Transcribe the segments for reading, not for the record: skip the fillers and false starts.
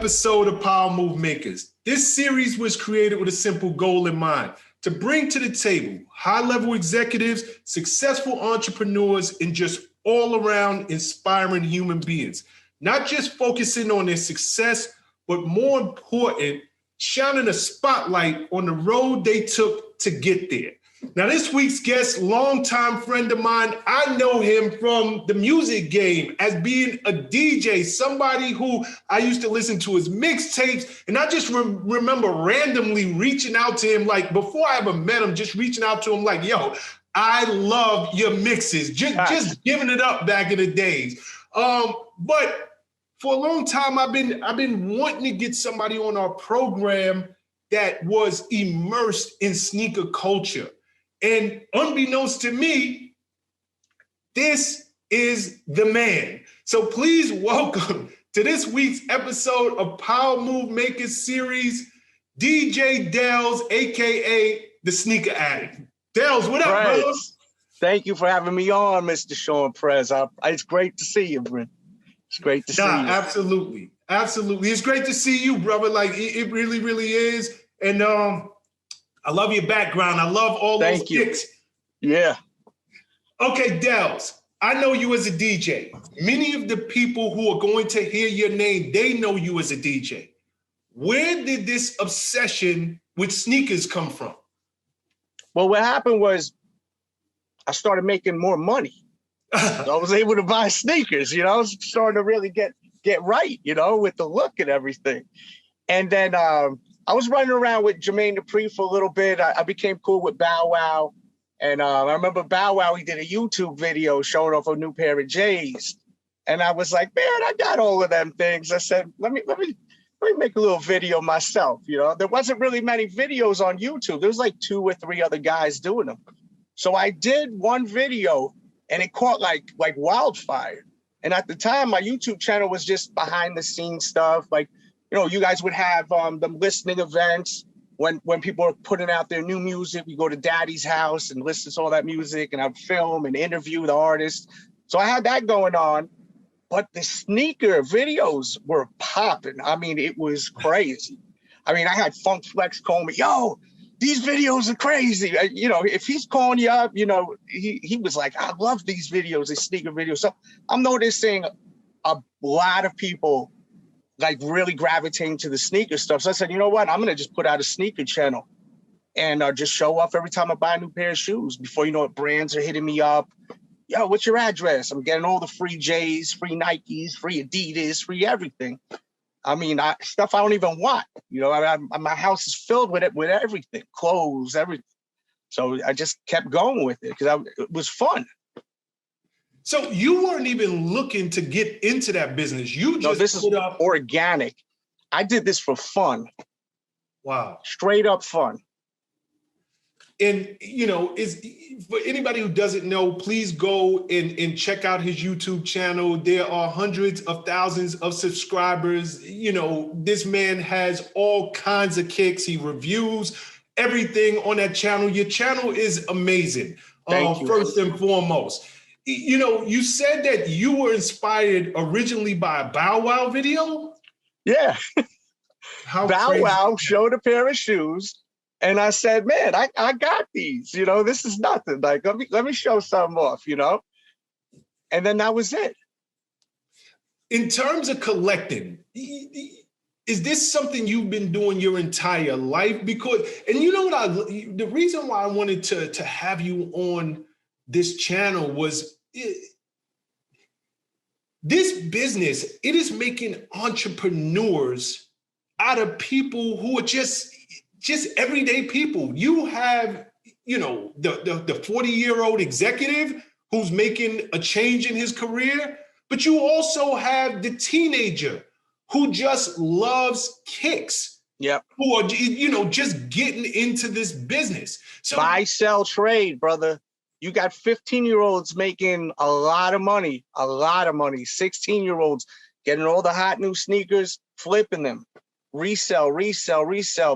episode of Power Move Makers. This series was created with a simple goal in mind: to bring to the table high-level executives, successful entrepreneurs, and just all-around inspiring human beings. Not just focusing on their success, but more important, shining a spotlight on the road they took to get there. Now, this week's guest, longtime friend of mine, I know him from the music game as being a DJ, somebody who I used to listen to his mixtapes, and I just remember randomly reaching out to him, like before I ever met him, just reaching out to him like, yo, I love your mixes, just giving it up back in the days. But for a long time, I've been wanting to get somebody on our program that was immersed in sneaker culture. And unbeknownst to me, this is the man. So please welcome to this week's episode of Power Move Makers series, DJ Delz, AKA the Sneaker Addict. Delz, what up, bro? Thank you for having me on, Mr. Shawn Prez. It's great to see you, bro. It's great to see you. Absolutely. Absolutely. It's great to see you, brother. Like, it really, really is. And I love your background. I love all those kicks. Yeah. Okay, Delz, I know you as a DJ. Many of the people who are going to hear your name, they know you as a DJ. Where did this obsession with sneakers come from? Well, what happened was I started making more money. I was able to buy sneakers, I was starting to really get right, with the look and everything. And then I was running around with Jermaine Dupri for a little bit. I became cool with Bow Wow. And I remember Bow Wow, he did a YouTube video showing off a new pair of J's. And I was like, man, I got all of them things. I said, let me make a little video myself. There wasn't really many videos on YouTube. There was like 2 or 3 other guys doing them. So I did one video and it caught like wildfire. And at the time, my YouTube channel was just behind the scenes stuff. Like, you guys would have them listening events when people are putting out their new music. We go to Daddy's house and listen to all that music, and I'd film and interview the artists. So I had that going on, but the sneaker videos were popping. I mean, it was crazy. I mean, I had Funk Flex call me, yo, these videos are crazy. If he's calling you up, he was like, I love these videos, these sneaker videos. So I'm noticing a lot of people like really gravitating to the sneaker stuff. So I said, you know what? I'm going to just put out a sneaker channel and just show off every time I buy a new pair of shoes. Before you know it, brands are hitting me up. Yo, what's your address? I'm getting all the free J's, free Nikes, free Adidas, free everything. I mean, stuff I don't even want. My house is filled with it, with everything, clothes, everything. So I just kept going with it because it was fun. So you weren't even looking to get into that business. You just this is organic. I did this for fun. Wow. Straight up fun. And, is for anybody who doesn't know, please go and check out his YouTube channel. There are hundreds of thousands of subscribers. This man has all kinds of kicks. He reviews everything on that channel. Your channel is amazing. Thank you. First and foremost. You said that you were inspired originally by a Bow Wow video? Yeah. Bow Wow showed a pair of shoes, and I said, man, I got these. This is nothing. Like, let me show some off, And then that was it. In terms of collecting, is this something you've been doing your entire life? Because, and the reason why I wanted to have you on this channel was this business, it is making entrepreneurs out of people who are just everyday people. You have, the 40-year-old executive who's making a change in his career, but you also have the teenager who just loves kicks. Yep. Who are, just getting into this business. So buy, sell, trade, brother. You got 15-year-olds making a lot of money. 16-year-olds getting all the hot new sneakers, flipping them, resell.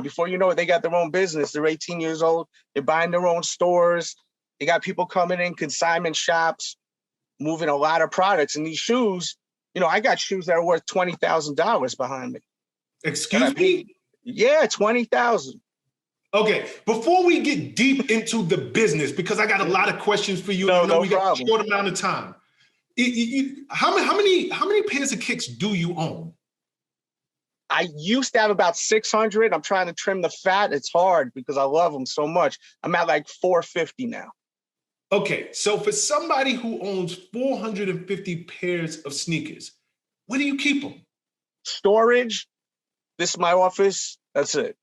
Before you know it, they got their own business. They're 18 years old. They're buying their own stores. They got people coming in, consignment shops, moving a lot of products. And these shoes, I got shoes that are worth $20,000 behind me. Excuse me? Yeah, 20,000. Okay, before we get deep into the business, because I got a lot of questions for you, and I know we got a short amount of time. How many pairs of kicks do you own? I used to have about 600. I'm trying to trim the fat. It's hard because I love them so much. I'm at like 450 now. Okay, so for somebody who owns 450 pairs of sneakers, where do you keep them? Storage. This is my office. That's it.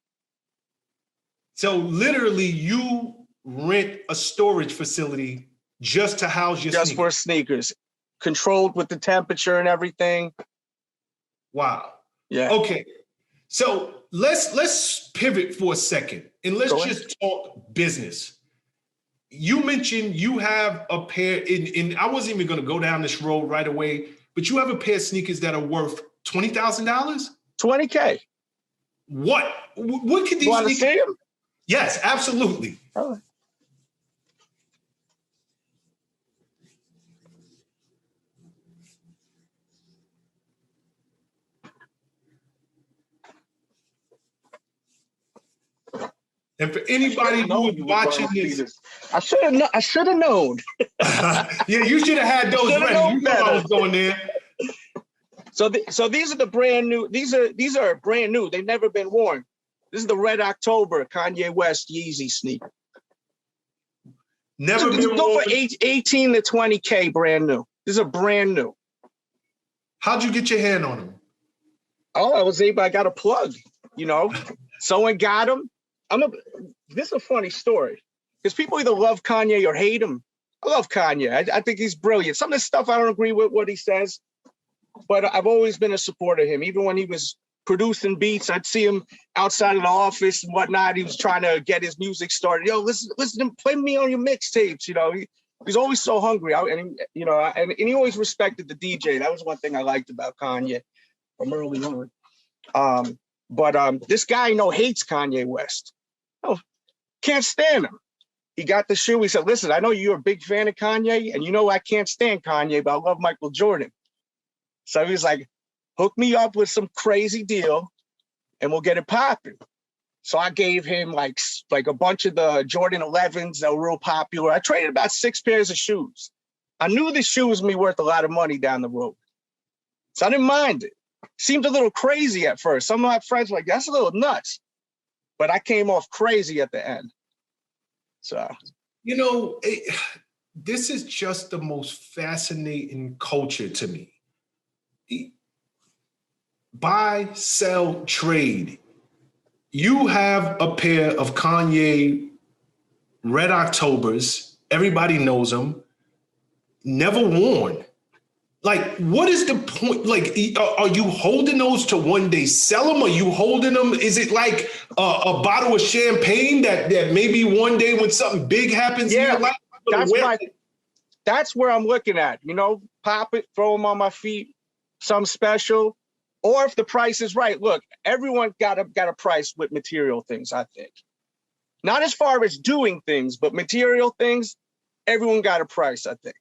So literally you rent a storage facility just to house your sneakers? Just for sneakers. Controlled with the temperature and everything. Wow. Yeah. Okay. So let's pivot for a second and let's just talk business. You mentioned you have a pair, and I wasn't even going to go down this road right away, but you have a pair of sneakers that are worth $20,000? $20K. What could these you want to see them? Yes, absolutely. Oh. And for anybody who is watching this, I should have known. Yeah, you should have had those ready. You know I was going there. So these are the brand new. These are brand new. They've never been worn. This is the Red October Kanye West Yeezy sneaker. Never been worn. For 18 to 20K, brand new. These are brand new. How'd you get your hand on them? Oh, I got a plug. Someone got them. This is a funny story because people either love Kanye or hate him. I love Kanye. I think he's brilliant. Some of the stuff I don't agree with what he says, but I've always been a supporter of him. Even when he was producing beats, I'd see him outside of the office and whatnot. He was trying to get his music started. Yo, listen, play me on your mixtapes. He's always so hungry. And he always respected the DJ. That was one thing I liked about Kanye from early on. But this guy hates Kanye West. Oh, can't stand him. He got the shoe. He said, listen, I know you're a big fan of Kanye, and I can't stand Kanye, but I love Michael Jordan. So he was like, hook me up with some crazy deal, and we'll get it popping. So I gave him like a bunch of the Jordan 11s that were real popular. I traded about 6 pairs of shoes. I knew the shoe was going to be worth a lot of money down the road. So I didn't mind it. Seemed a little crazy at first. Some of my friends were like, that's a little nuts. But I came off crazy at the end. So, this is just the most fascinating culture to me. Buy, sell, trade. You have a pair of Kanye Red Octobers. Everybody knows them. Never worn. Like, what is the point? Like, are you holding those to one day sell them? Are you holding them? Is it like a bottle of champagne that maybe one day when something big happens in your life? That's where I'm looking at. Pop it, throw them on my feet, something special. Or if the price is right, look, everyone got a price with material things, I think. Not as far as doing things, but material things, everyone got a price, I think.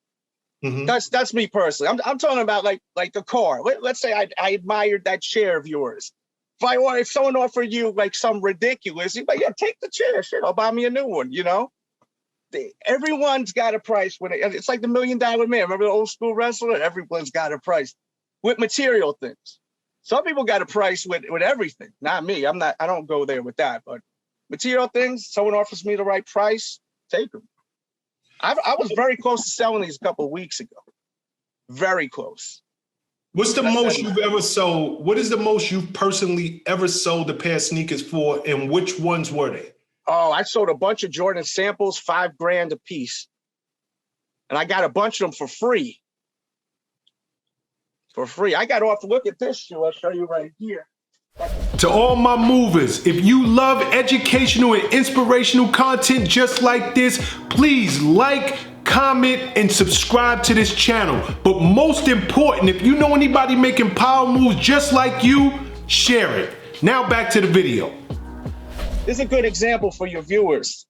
Mm-hmm. That's me personally. I'm talking about like a car. Let's say I admired that chair of yours. If someone offered you like some ridiculous, you'd be like, yeah, take the chair. Shit, I'll buy me a new one. Everyone's got a price when it's like the $1 Million Man. Remember the old school wrestler? Everyone's got a price with material things. Some people got a price with everything. Not me. I don't go there with that. But material things, someone offers me the right price, take them. I was very close to selling these a couple of weeks ago. Very close. What's the most you've ever sold? What is the most you've personally ever sold a pair of sneakers for, and which ones were they? Oh, I sold a bunch of Jordan samples, $5,000 a piece. And I got a bunch of them for free. I got off. Look at this shoe. I'll show you right here. To all my movers, if you love educational and inspirational content just like this, please like, comment, and subscribe to this channel. But most important, if you know anybody making power moves just like you, share it. Now back to the video. This is a good example for your viewers.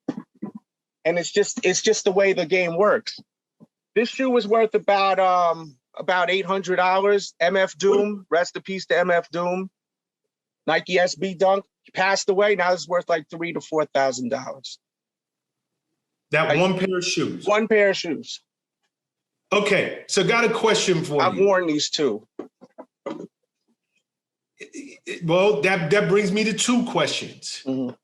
And it's just the way the game works. This shoe was worth about $800. MF Doom, rest in peace to MF Doom. Nike SB Dunk. He passed away. Now it's worth like $3,000 to $4,000. That one pair of shoes. One pair of shoes. Okay, so got a question for you. I've worn these too. Well, that brings me to two questions. Mm-hmm.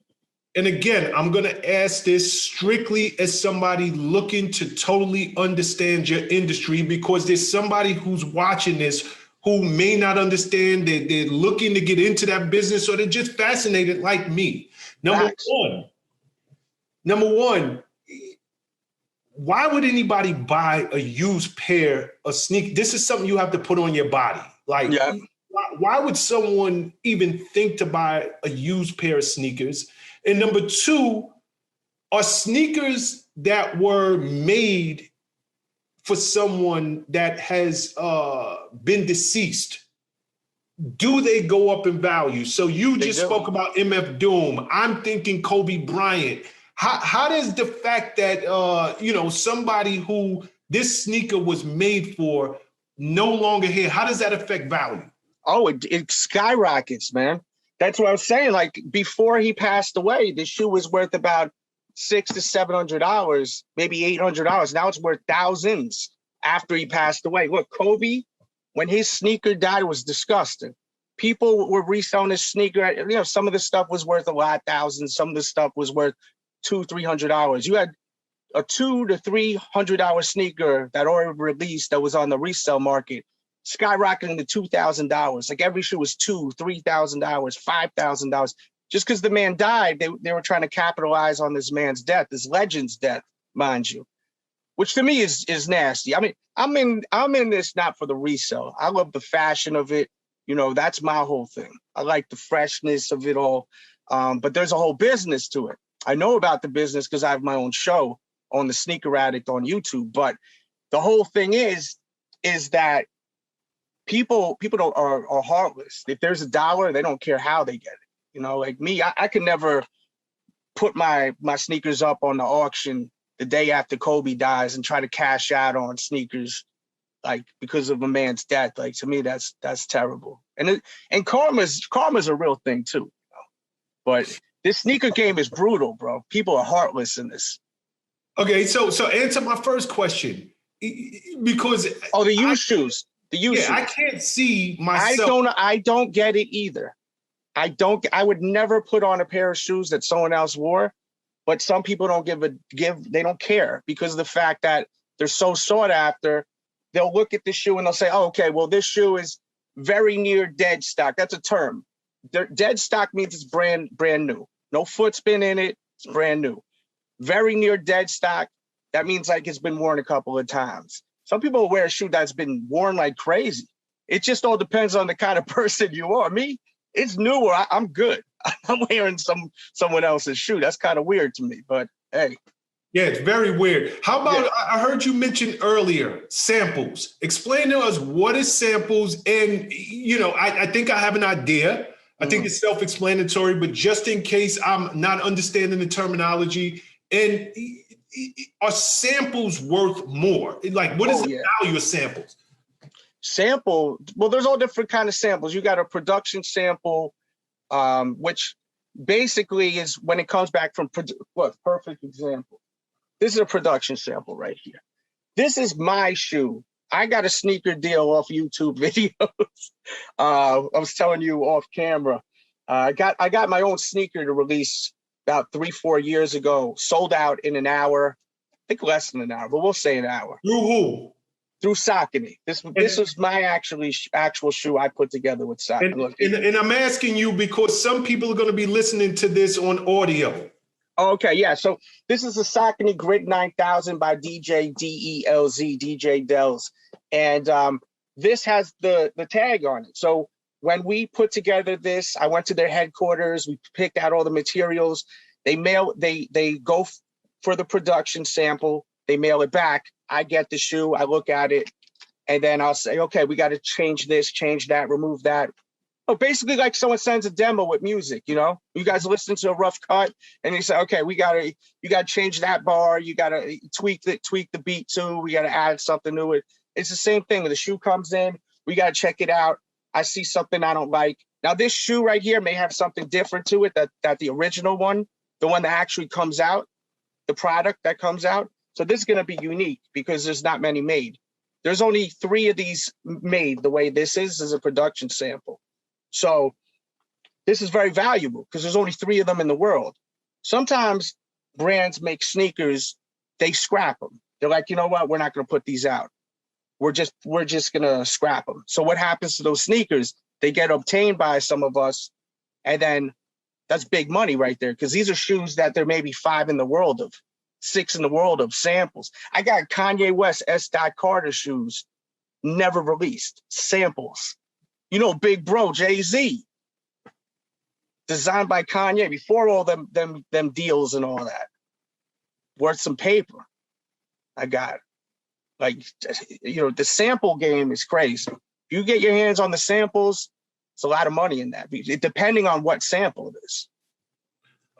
And again, I'm going to ask this strictly as somebody looking to totally understand your industry, because there's somebody who's watching this who may not understand that they're looking to get into that business, or they're just fascinated like me. Number one, why would anybody buy a used pair of sneakers? This is something you have to put on your body. Like, why would someone even think to buy a used pair of sneakers? And number two, are sneakers that were made for someone that has been deceased, do they go up in value? So you just spoke about MF Doom. I'm thinking Kobe Bryant. How does the fact that, somebody who this sneaker was made for no longer here, how does that affect value? Oh, it skyrockets, man. That's what I was saying. Like, before he passed away, the shoe was worth about $600 to $700, maybe $800. Now it's worth thousands after he passed away. Look, Kobe, when his sneaker died, it was disgusting. People were reselling his sneaker. Some of the stuff was worth a lot, thousands. Some of the stuff was worth $200 to $300. You had a $200 to $300 sneaker that already released that was on the resale market, skyrocketing to $2,000. Like, every shoe was $2,000, $3,000, $5,000. Just because the man died, they were trying to capitalize on this man's death, this legend's death, mind you, which to me is nasty. I mean, I'm in this not for the resale. I love the fashion of it. That's my whole thing. I like the freshness of it all. But there's a whole business to it. I know about the business because I have my own show on the Sneaker Addict on YouTube. But the whole thing is that people are heartless. If there's $1, they don't care how they get it. Like me, I could never put my sneakers up on the auction the day after Kobe dies and try to cash out on sneakers, like, because of a man's death. Like, to me, that's terrible. And karma's a real thing too. But this sneaker game is brutal, bro. People are heartless in this. Okay, so answer my first question, because the used shoes. The used shoes. I can't see myself. I don't get it either. I would never put on a pair of shoes that someone else wore, but some people don't they don't care because of the fact that they're so sought after. They'll look at the shoe and they'll say, oh, okay, well, this shoe is very near dead stock. That's a term. Dead stock means it's brand new. No footspin in it. It's brand new. Very near dead stock. That means like it's been worn a couple of times. Some people wear a shoe that's been worn like crazy. It just all depends on the kind of person you are. Me, it's newer. I'm good. I'm wearing someone else's shoe. That's kind of weird to me, but hey. Yeah, it's very weird. How about, I heard you mention earlier, samples. Explain to us what is samples. And, I think I have an idea. I think it's self-explanatory, but just in case I'm not understanding the terminology, and are samples worth more? Like, what is the value of samples? Sample, well, there's all different kind of samples. You got a production sample, which basically is when it comes back from, perfect example. This is a production sample right here. This is my shoe. I got a sneaker deal off YouTube videos. I was telling you off camera. I got my own sneaker to release about 3-4 years ago. Sold out in an hour. I think less than an hour, but we'll say an hour. Through who? Through Saucony. This was my actual shoe I put together with Saucony. And I'm asking you because some people are going to be listening to this on audio. Okay, yeah. So this is the Saucony Grid 9000 by DJ Delz, DJ Delz. And this has the tag on it. So when we put together this, I went to their headquarters. We picked out all the materials. They go for the production sample. They mail it back. I get the shoe. I look at it. And then I'll say, okay, we got to change this, change that, remove that. Oh, basically like someone sends a demo with music, you guys listen to a rough cut and they say, okay, you gotta change that bar. You gotta tweak the beat too. We gotta add something to it. It's the same thing. When the shoe comes in, we gotta check it out. I see something I don't like. Now, this shoe right here may have something different to it that the original one, the one that actually comes out, the product that comes out. So this is going to be unique because there's not many made. There's only 3 of these made the way this is a production sample. So this is very valuable because there's only 3 of them in the world. Sometimes brands make sneakers, they scrap them. They're like, you know what? We're not going to put these out. We're just going to scrap them. So what happens to those sneakers? They get obtained by some of us, and then that's big money right there because these are shoes that there may be 5 in the world of, 6 in the world of samples. I got Kanye West S. Carter shoes, never released, samples. You know, Big Bro, Jay-Z, designed by Kanye before all them deals and all that. Worth some paper. I got, like, you know, the sample game is crazy. If you get your hands on the samples, it's a lot of money in that, depending on what sample it is.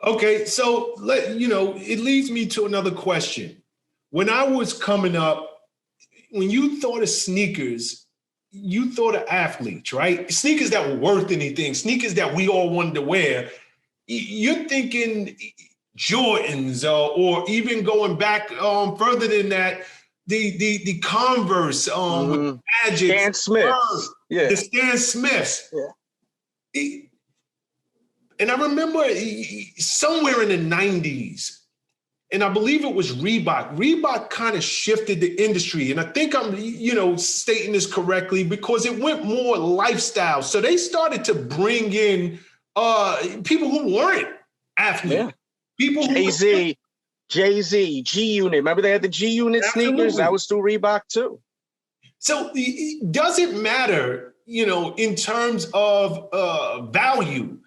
Okay, so it leads me to another question. When I was coming up, when you thought of sneakers, you thought of athletes, right? Sneakers that were worth anything, sneakers that we all wanted to wear. You're thinking Jordans, or even going back further than that, the Converse, with Magic, Stan Smith, the Stan Smiths. Yeah. And I remember somewhere in the 90s, and I believe it was Reebok. Reebok kind of shifted the industry. And I think I'm, stating this correctly because it went more lifestyle. So they started to bring in people who weren't athletes. Yeah. People Jay-Z, G-Unit. Remember they had the G-Unit sneakers? That was through Reebok too. So does it matter, in terms of value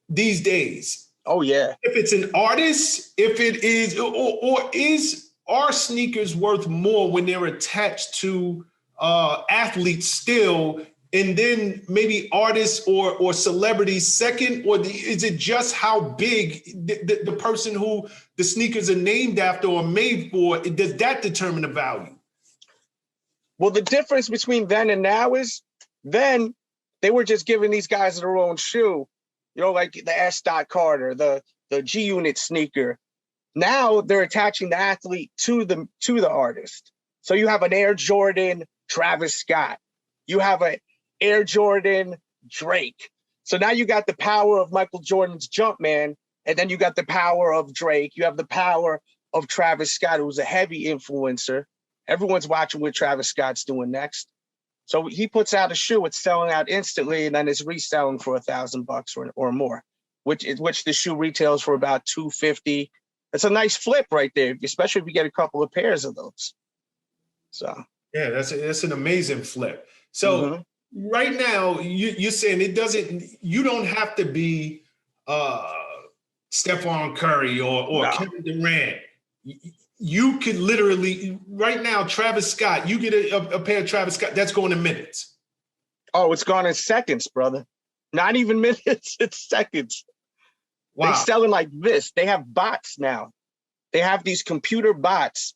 these days? Oh, yeah. If it's an artist, if it is, or is our sneakers worth more when they're attached to athletes still, and then maybe artists or celebrities second, or is it just how big the person who the sneakers are named after or made for, does that determine the value? Well, the difference between then and now is then they were just giving these guys their own shoe, like the S. Carter, the G-Unit sneaker. Now they're attaching the athlete to the artist. So you have an Air Jordan Travis Scott. You have an Air Jordan Drake. So now you got the power of Michael Jordan's Jumpman, and then you got the power of Drake. You have the power of Travis Scott, who's a heavy influencer. Everyone's watching what Travis Scott's doing next. So he puts out a shoe, it's selling out instantly, and then it's reselling for $1,000 or more, which the shoe retails for about $250. It's a nice flip right there, especially if you get a couple of pairs of those. So yeah, that's an amazing flip. So right now, you're saying you don't have to be Stephon Curry or Kevin Durant. You could literally, right now, Travis Scott, you get a pair of Travis Scott, that's going in minutes. Oh, it's gone in seconds, brother. Not even minutes, it's seconds. Wow. They're selling like this. They have bots now. They have these computer bots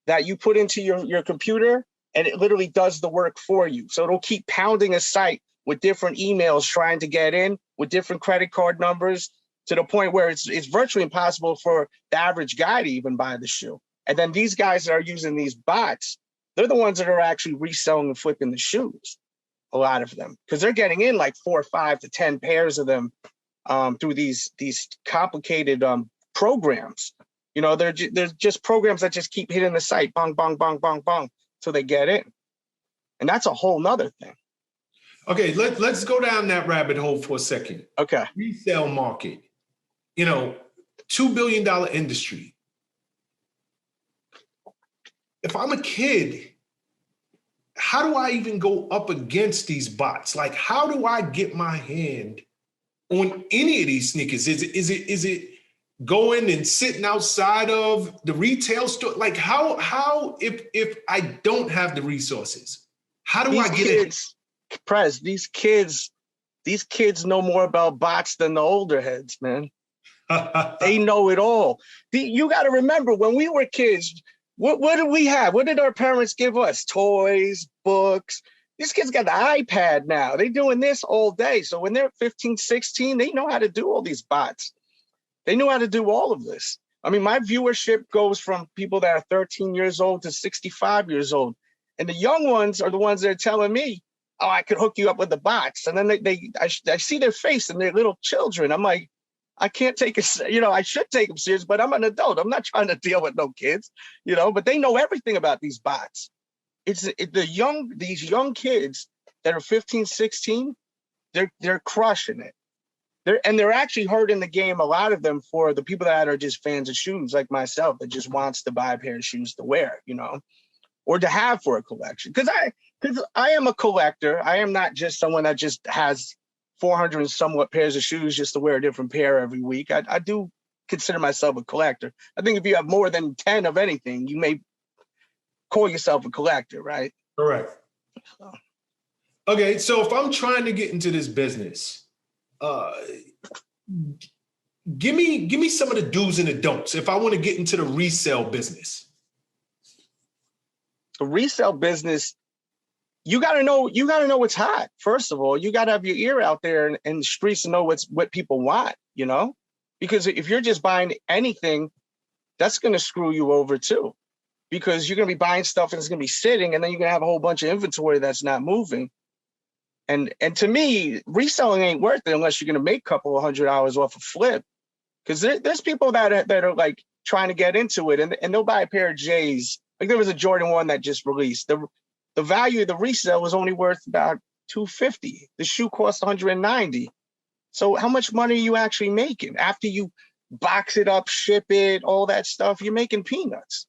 that you put into your computer, and it literally does the work for you. So it'll keep pounding a site with different emails trying to get in, with different credit card numbers, to the point where it's virtually impossible for the average guy to even buy the shoe. And then these guys that are using these bots, they're the ones that are actually reselling and flipping the shoes, a lot of them, because they're getting in like 4 or 5 to 10 pairs of them through these complicated programs. They're just programs that just keep hitting the site, bong, bong, bong, bong, bong, till they get in. And that's a whole nother thing. Okay, let's go down that rabbit hole for a second. Okay. Resale market. $2 billion industry. If I'm a kid, how do I even go up against these bots? Like, how do I get my hand on any of these sneakers? Is it going and sitting outside of the retail store? Like, how if I don't have the resources, how do I get it? Prez, these kids know more about bots than the older heads, man. They know it all. You got to remember, when we were kids, what did we have? What did our parents give us? Toys, books. These kids got the iPad now. They're doing this all day. So when they're 15, 16, they know how to do all these bots. They know how to do all of this. I mean, my viewership goes from people that are 13 years old to 65 years old. And the young ones are the ones that are telling me, oh, I could hook you up with the bots. And then I see their face and they're little children. I'm like, I can't take it, I should take them serious, but I'm an adult. I'm not trying to deal with no kids, but they know everything about these bots. These young kids that are 15, 16, they're crushing it. They're actually hurting the game, a lot of them, for the people that are just fans of shoes like myself that just wants to buy a pair of shoes to wear, or to have for a collection. Because I am a collector. I am not just someone that just has 400 and somewhat pairs of shoes just to wear a different pair every week. I do consider myself a collector. I think if you have more than 10 of anything, you may call yourself a collector, right? Correct. Okay, so if I'm trying to get into this business, give me some of the do's and the don'ts if I want to get into the resale business. The resale business, you gotta know what's hot. First of all, you gotta have your ear out there in the streets to know what people want, because if you're just buying anything, that's gonna screw you over too. Because you're going to be buying stuff and it's going to be sitting, and then you're going to have a whole bunch of inventory that's not moving. And to me, reselling ain't worth it unless you're going to make a couple of $100 off a flip. Because there's people that are like trying to get into it, and they'll buy a pair of J's. Like there was a Jordan 1 that just released. The value of the resale was only worth about $250. The shoe cost $190. So how much money are you actually making after you box it up, ship it, all that stuff? You're making peanuts.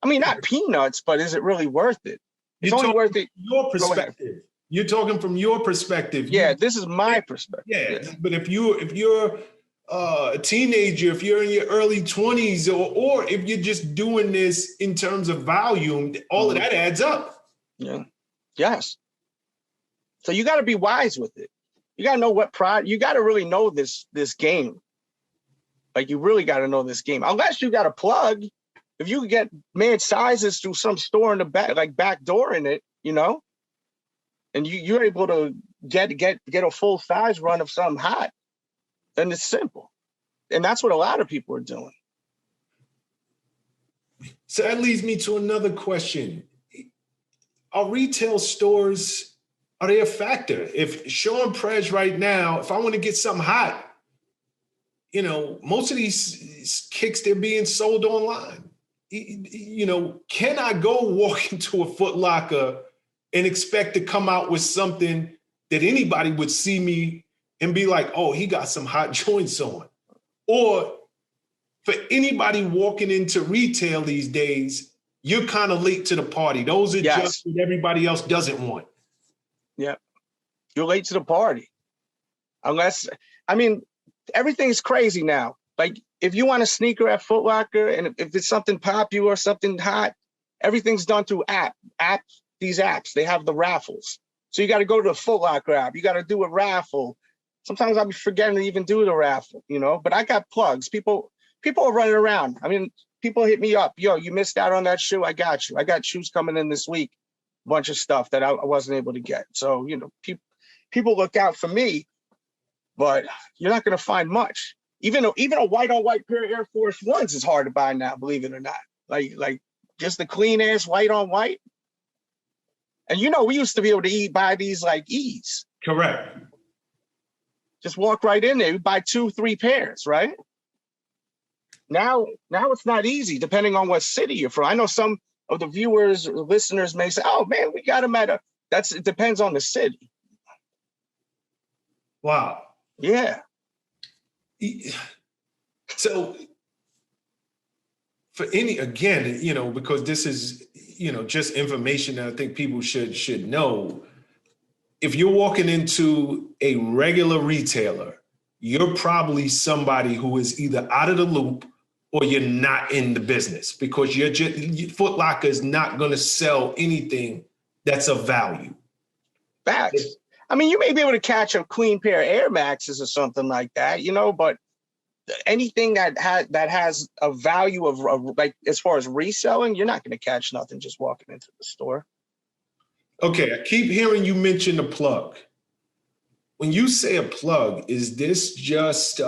I mean, not peanuts, but is it really worth it? It's only worth it. Your perspective. You're talking from your perspective. Yeah, this is my perspective. Yeah, but if you're a teenager, if you're in your early 20s, or if you're just doing this in terms of volume, all of that adds up. Yeah. Yes. So you got to be wise with it. You got to know what product. You got to really know this game. Like you really got to know this game. Unless you got a plug. If you get made sizes through some store in the back, like back door in it, and you're able to get a full size run of something hot, then it's simple. And that's what a lot of people are doing. So that leads me to another question. Are retail stores, are they a factor? If Shawn Prez right now, if I want to get something hot, most of these kicks, they're being sold online. Can I go walk into a Foot Locker and expect to come out with something that anybody would see me and be like, oh, he got some hot joints on? Or for anybody walking into retail these days, you're kind of late to the party. Those are just what everybody else doesn't want. Yeah. You're late to the party. Everything's crazy now. Like, if you want a sneaker at Foot Locker, and if it's something popular, something hot, everything's done through these apps. They have the raffles. So you got to go to the Foot Locker app. You got to do a raffle. Sometimes I'll be forgetting to even do the raffle, but I got plugs. People are running around. I mean, people hit me up. Yo, you missed out on that shoe. I got you. I got shoes coming in this week. A bunch of stuff that I wasn't able to get. So, people look out for me, but you're not going to find much. Even a white-on-white pair of Air Force Ones is hard to buy now, believe it or not. Like just the clean-ass white-on-white. And we used to be able to buy these like ease. Correct. Just walk right in there. You buy 2-3 pairs, right? Now it's not easy, depending on what city you're from. I know some of the viewers or listeners may say, oh, man, we got them it depends on the city. Wow. Yeah. So for because this is, just information that I think people should know. If you're walking into a regular retailer, you're probably somebody who is either out of the loop or you're not in the business, because Foot Locker is not going to sell anything that's of value. Facts. I mean, you may be able to catch a clean pair of Air Maxes or something like that, but anything that has a value of like, as far as reselling, you're not going to catch nothing just walking into the store. Okay, I keep hearing you mention the plug. When you say a plug, is this just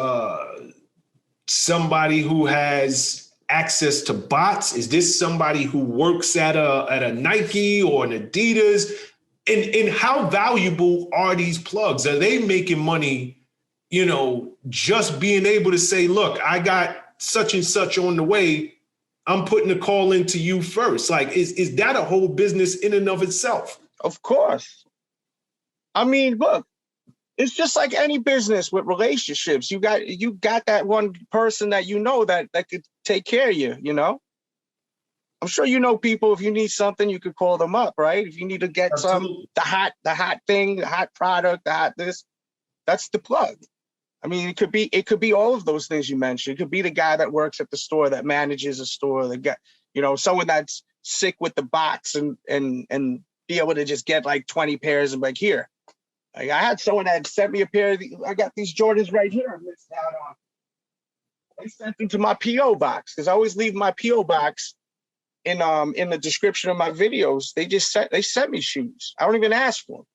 somebody who has access to bots? Is this somebody who works at a Nike or an Adidas? And how valuable are these plugs? Are they making money, just being able to say, look, I got such and such on the way. I'm putting a call into you first. Like, is that a whole business in and of itself? Of course. I mean, look, it's just like any business with relationships. You got that one person that that could take care of you, I'm sure people, if you need something, you could call them up, right? If you need to get Absolutely. the hot thing, the hot product, the hot this, that's the plug. I mean, it could be all of those things you mentioned. It could be the guy that works at the store, that manages a store, the guy, someone that's sick with the box and be able to just get like 20 pairs and like, here. Like, I had someone that sent me a pair. I got these Jordans right here. I missed out on. They sent them to my PO box because I always leave my PO box in the description of my videos. They sent me shoes. I don't even ask for them.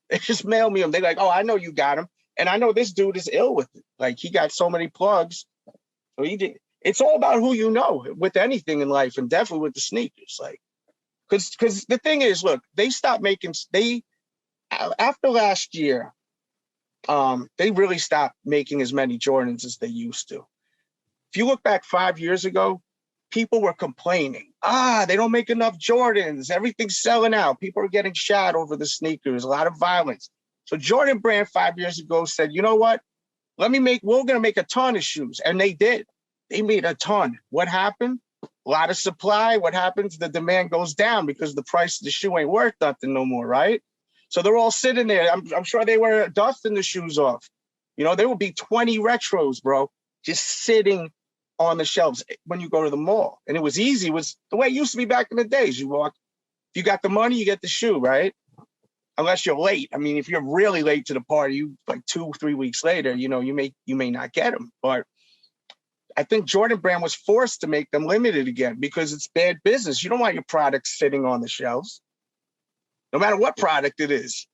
They just mail me them. They're like, oh, I know you got them, and I know this dude is ill with it. Like, he got so many plugs. So he did. It's all about who you know with anything in life, and definitely with the sneakers. Like, because the thing is, look, they stopped making after last year. They really stopped making as many Jordans as they used to. If you look back 5 years ago, people were complaining. They don't make enough Jordans. Everything's selling out. People are getting shot over the sneakers, a lot of violence. So Jordan Brand 5 years ago said, you know what? We're going to make a ton of shoes. And they did. They made a ton. What happened? A lot of supply. What happens? The demand goes down because the price of the shoe ain't worth nothing no more, right? So they're all sitting there. I'm sure they were dusting the shoes off. There would be 20 retros, bro, just sitting on the shelves when you go to the mall. And it was easy. It was the way it used to be back in the days. You walk, if you got the money, you get the shoe, right? Unless you're late. I mean, if you're really late to the party, you like 2-3 weeks later, you may not get them. But I think Jordan Brand was forced to make them limited again because it's bad business. You don't want your products sitting on the shelves, no matter what product it is.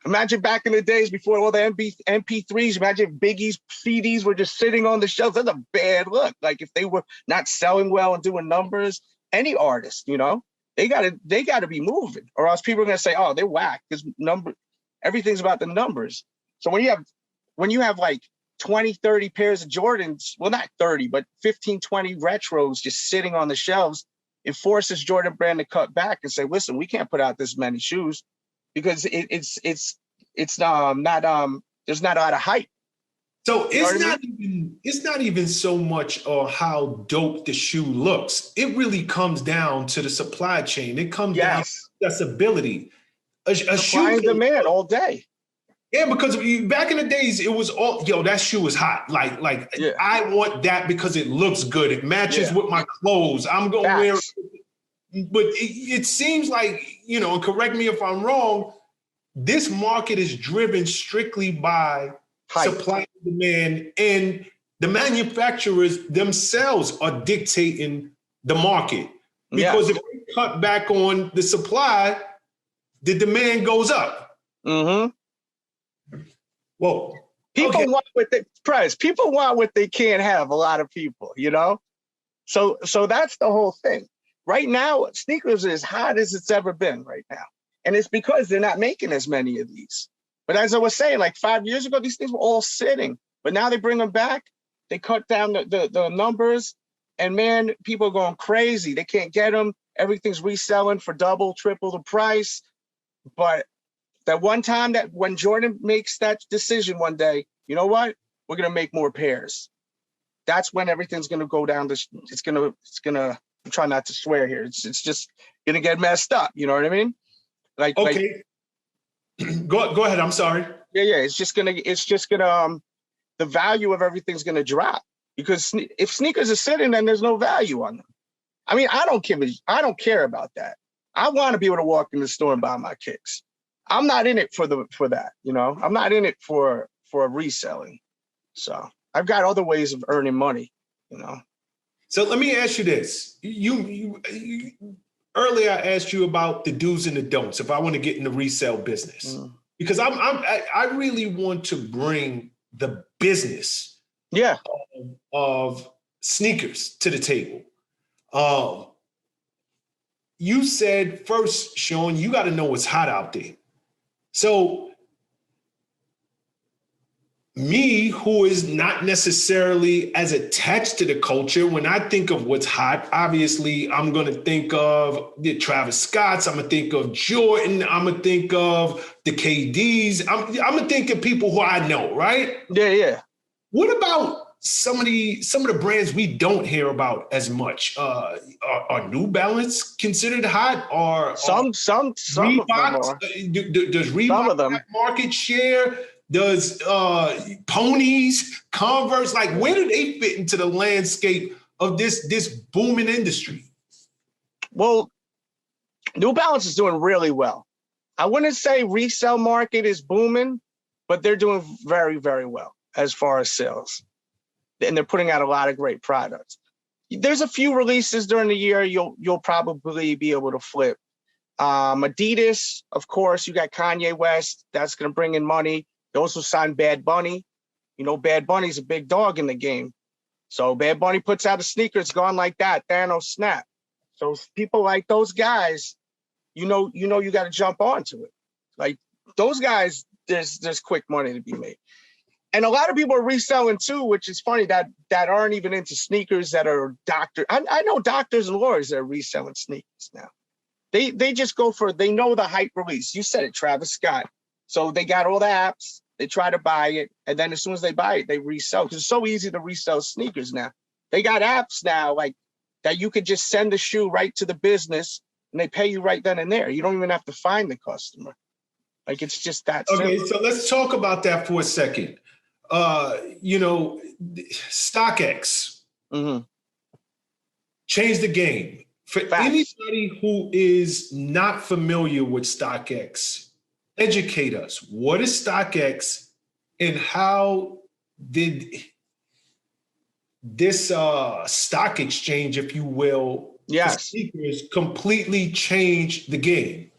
Imagine back in the days before all the MP3s, imagine Biggie's CDs were just sitting on the shelves. That's a bad look. Like, if they were not selling well and doing numbers, any artist, they gotta be moving, or else people are gonna say, oh, they're whack, because everything's about the numbers. So when you have like 20, 30 pairs of Jordans, well, not 30, but 15, 20 retros just sitting on the shelves, it forces Jordan Brand to cut back and say, listen, we can't put out this many shoes because it's not there's not a lot of hype. So it's not even so much how dope the shoe looks. It really comes down to the supply chain. It comes down to accessibility. A supply and demand all day. Yeah, because back in the days, it was all, that shoe is hot. Like yeah. I want that because it looks good. It matches with my clothes. I'm going to wear it. But it seems like, and correct me if I'm wrong, this market is driven strictly by supply and demand, and the manufacturers themselves are dictating the market. Because if we cut back on the supply, the demand goes up. Mm-hmm. Well, people want what people want what they can't have. A lot of people, So that's the whole thing. Right now, sneakers are as hot as it's ever been right now. And it's because they're not making as many of these. But as I was saying, like 5 years ago, these things were all sitting. But now they bring them back. They cut down the numbers. And man, people are going crazy. They can't get them. Everything's reselling for double, triple the price. But that one time that when Jordan makes that decision one day, you know what? We're going to make more pairs. That's when everything's going to go down. It's going to, I'm trying not to swear here. It's just going to get messed up. You know what I mean? Like, go ahead. I'm sorry. Yeah. It's just gonna, the value of everything's going to drop because if sneakers are sitting, then there's no value on them. I mean, I don't care about that. I want to be able to walk in the store and buy my kicks. I'm not in it for that, I'm not in it for reselling. So I've got other ways of earning money, So let me ask you this. earlier I asked you about the do's and the don'ts if I want to get in the resale business, because I really want to bring the business of sneakers to the table. You said first, Shawn, you got to know what's hot out there. So me, who is not necessarily as attached to the culture, when I think of what's hot, obviously I'm going to think of the Travis Scotts. I'm going to think of Jordan. I'm going to think of the KDs. I'm going to think of people who I know, right? Yeah. What about some of the brands we don't hear about as much? Are New Balance considered hot? Or some Reebok, of them are. Does Reebok have market share? Does Ponies, Converse, like where do they fit into the landscape of this booming industry? Well, New Balance is doing really well. I wouldn't say resale market is booming, but they're doing very, very well as far as sales. And they're putting out a lot of great products. There's a few releases during the year you'll probably be able to flip. Adidas, of course, you got Kanye West. That's going to bring in money. They also signed Bad Bunny. You know, Bad Bunny's a big dog in the game. So Bad Bunny puts out a sneaker, it's gone like that. Thanos snap. So people like those guys, you know, you got to jump onto it. Like those guys, there's quick money to be made. And a lot of people are reselling too, which is funny that aren't even into sneakers, that are doctors. I know doctors and lawyers that are reselling sneakers now. They just go for, they know the hype release. You said it, Travis Scott. So they got all the apps. They try to buy it, and then as soon as they buy it, they resell. Because it's so easy to resell sneakers now. They got apps now like that you could just send the shoe right to the business, and they pay you right then and there. You don't even have to find the customer. Like it's just that simple. Okay, so let's talk about that for a second. StockX changed the game. For anybody who is not familiar with StockX, educate us. What is StockX, and how did this stock exchange, if you will, for sneakers completely change the game?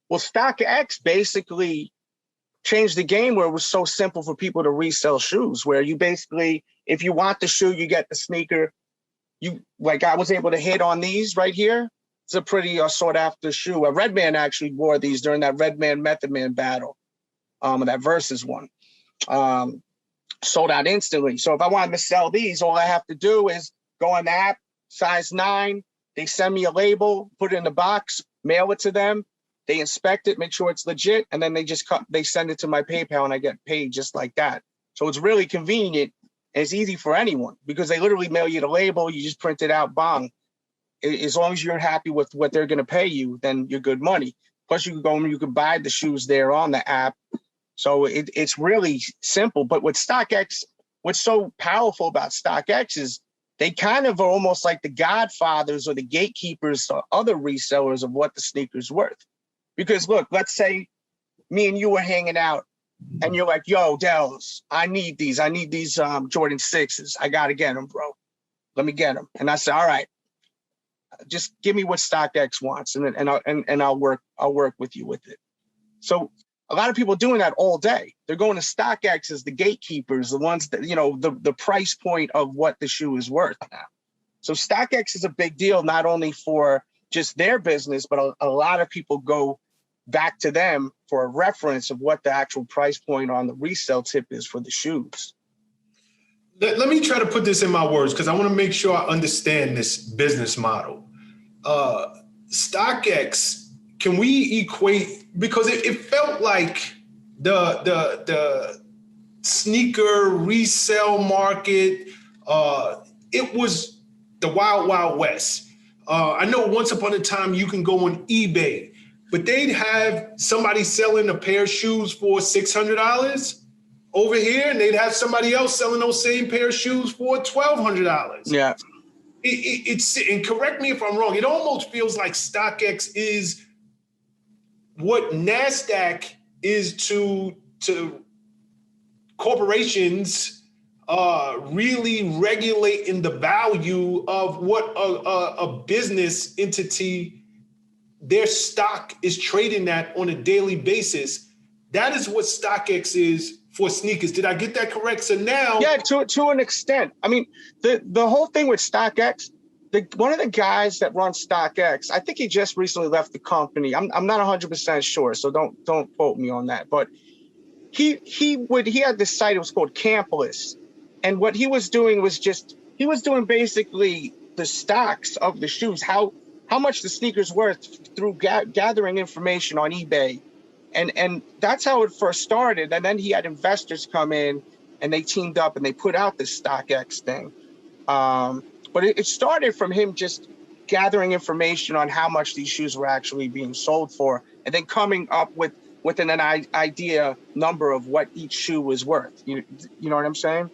Well, StockX basically changed the game where it was so simple for people to resell shoes, where you basically, if you want the shoe, you get the sneaker. I was able to hit on these right here. It's a pretty sought after shoe. Redman actually wore these during that Redman Method Man battle, that versus one. Sold out instantly. So if I wanted to sell these, all I have to do is go on the app, size 9. They send me a label, put it in the box, mail it to them. They inspect it, make sure it's legit, and then they send it to my PayPal, and I get paid just like that. So it's really convenient, and it's easy for anyone because they literally mail you the label. You just print it out, bong. As long as you're happy with what they're going to pay you, then you're good money. Plus, you can go and you can buy the shoes there on the app. So it's really simple. But with StockX, what's so powerful about StockX is they kind of are almost like the godfathers or the gatekeepers to other resellers of what the sneaker's worth. Because look, let's say me and you were hanging out and you're like, yo, Delz, I need these Jordan 6s. I got to get them, bro. Let me get them. And I said, all right. Just give me what StockX wants, and I'll work with you with it. So a lot of people doing that all day. They're going to StockX as the gatekeepers, the ones that, the price point of what the shoe is worth now. So StockX is a big deal, not only for just their business, but a lot of people go back to them for a reference of what the actual price point on the resale tip is for the shoes. Let me try to put this in my words because I want to make sure I understand this business model. StockX, can we equate, because it felt like the sneaker resale market, it was the wild, wild west. I know once upon a time you can go on eBay, but they'd have somebody selling a pair of shoes for $600 over here, and they'd have somebody else selling those same pair of shoes for $1,200. Yeah. It's and correct me if I'm wrong, it almost feels like StockX is what NASDAQ is to corporations really regulating the value of what a business entity, their stock is trading at on a daily basis. That is what StockX is for sneakers. Did I get that correct? So now, yeah, to an extent. I mean, the whole thing with StockX, one of the guys that runs StockX, I think he just recently left the company. I'm not 100% sure, so don't quote me on that. But he had this site. It was called Campless, and what he was doing was he was doing basically the stocks of the shoes, how much the sneakers worth through gathering information on eBay. And that's how it first started. And then he had investors come in and they teamed up and they put out this StockX thing. But it started from him just gathering information on how much these shoes were actually being sold for, and then coming up with an idea number of what each shoe was worth. You know what I'm saying?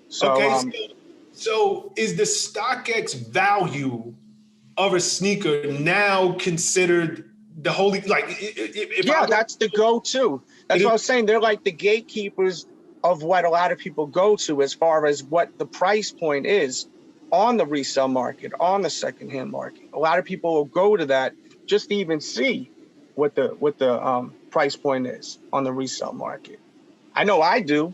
So, okay. So is the StockX value of a sneaker now considered the holy, like, that's the go-to. That's what I was saying. They're like the gatekeepers of what a lot of people go to as far as what the price point is on the resale market, on the secondhand market. A lot of people will go to that just to even see what the price point is on the resale market. I know I do.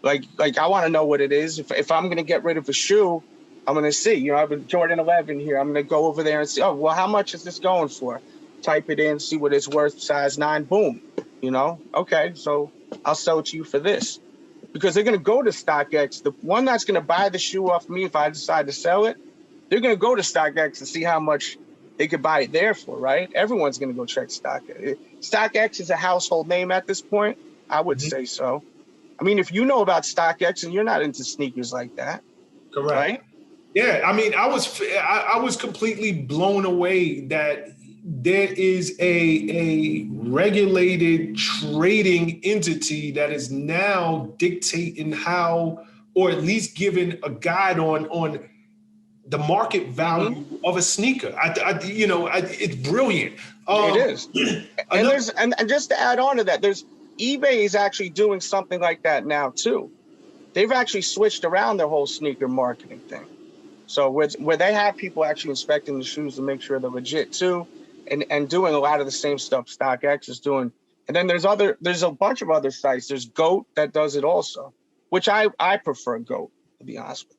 Like I want to know what it is. If I'm going to get rid of a shoe, I'm going to see. I have a Jordan 11 here. I'm going to go over there and see, oh, well, how much is this going for? Type it in, see what it's worth, size 9, boom. Okay, so I'll sell it to you for this. Because they're going to go to StockX. The one that's going to buy the shoe off me, if I decide to sell it, they're going to go to StockX and see how much they could buy it there for, right? Everyone's going to go check StockX. StockX is a household name at this point. I would say so. I mean, if you know about StockX and you're not into sneakers like that, correct? Right? Yeah, I mean, I was completely blown away that there is a regulated trading entity that is now dictating how, or at least giving a guide on the market value of a sneaker. It's brilliant. It is. And just to add on to that, eBay is actually doing something like that now too. They've actually switched around their whole sneaker marketing thing. So where they have people actually inspecting the shoes to make sure they're legit too, and doing a lot of the same stuff StockX is doing. And then there's a bunch of other sites. There's GOAT that does it also, which I prefer GOAT, to be honest with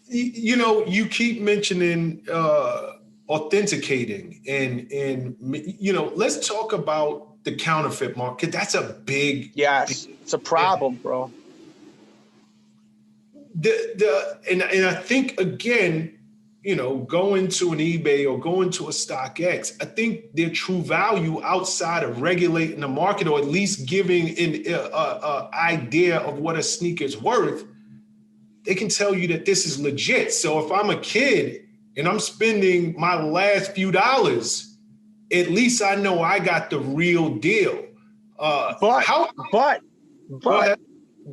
you. You keep mentioning authenticating and let's talk about the counterfeit market. That's a big it's a problem, bro. And I think again, going to an eBay or going to a StockX, I think their true value outside of regulating the market, or at least giving an idea of what a sneaker is worth, they can tell you that this is legit. So if I'm a kid and I'm spending my last few dollars, at least I know I got the real deal. But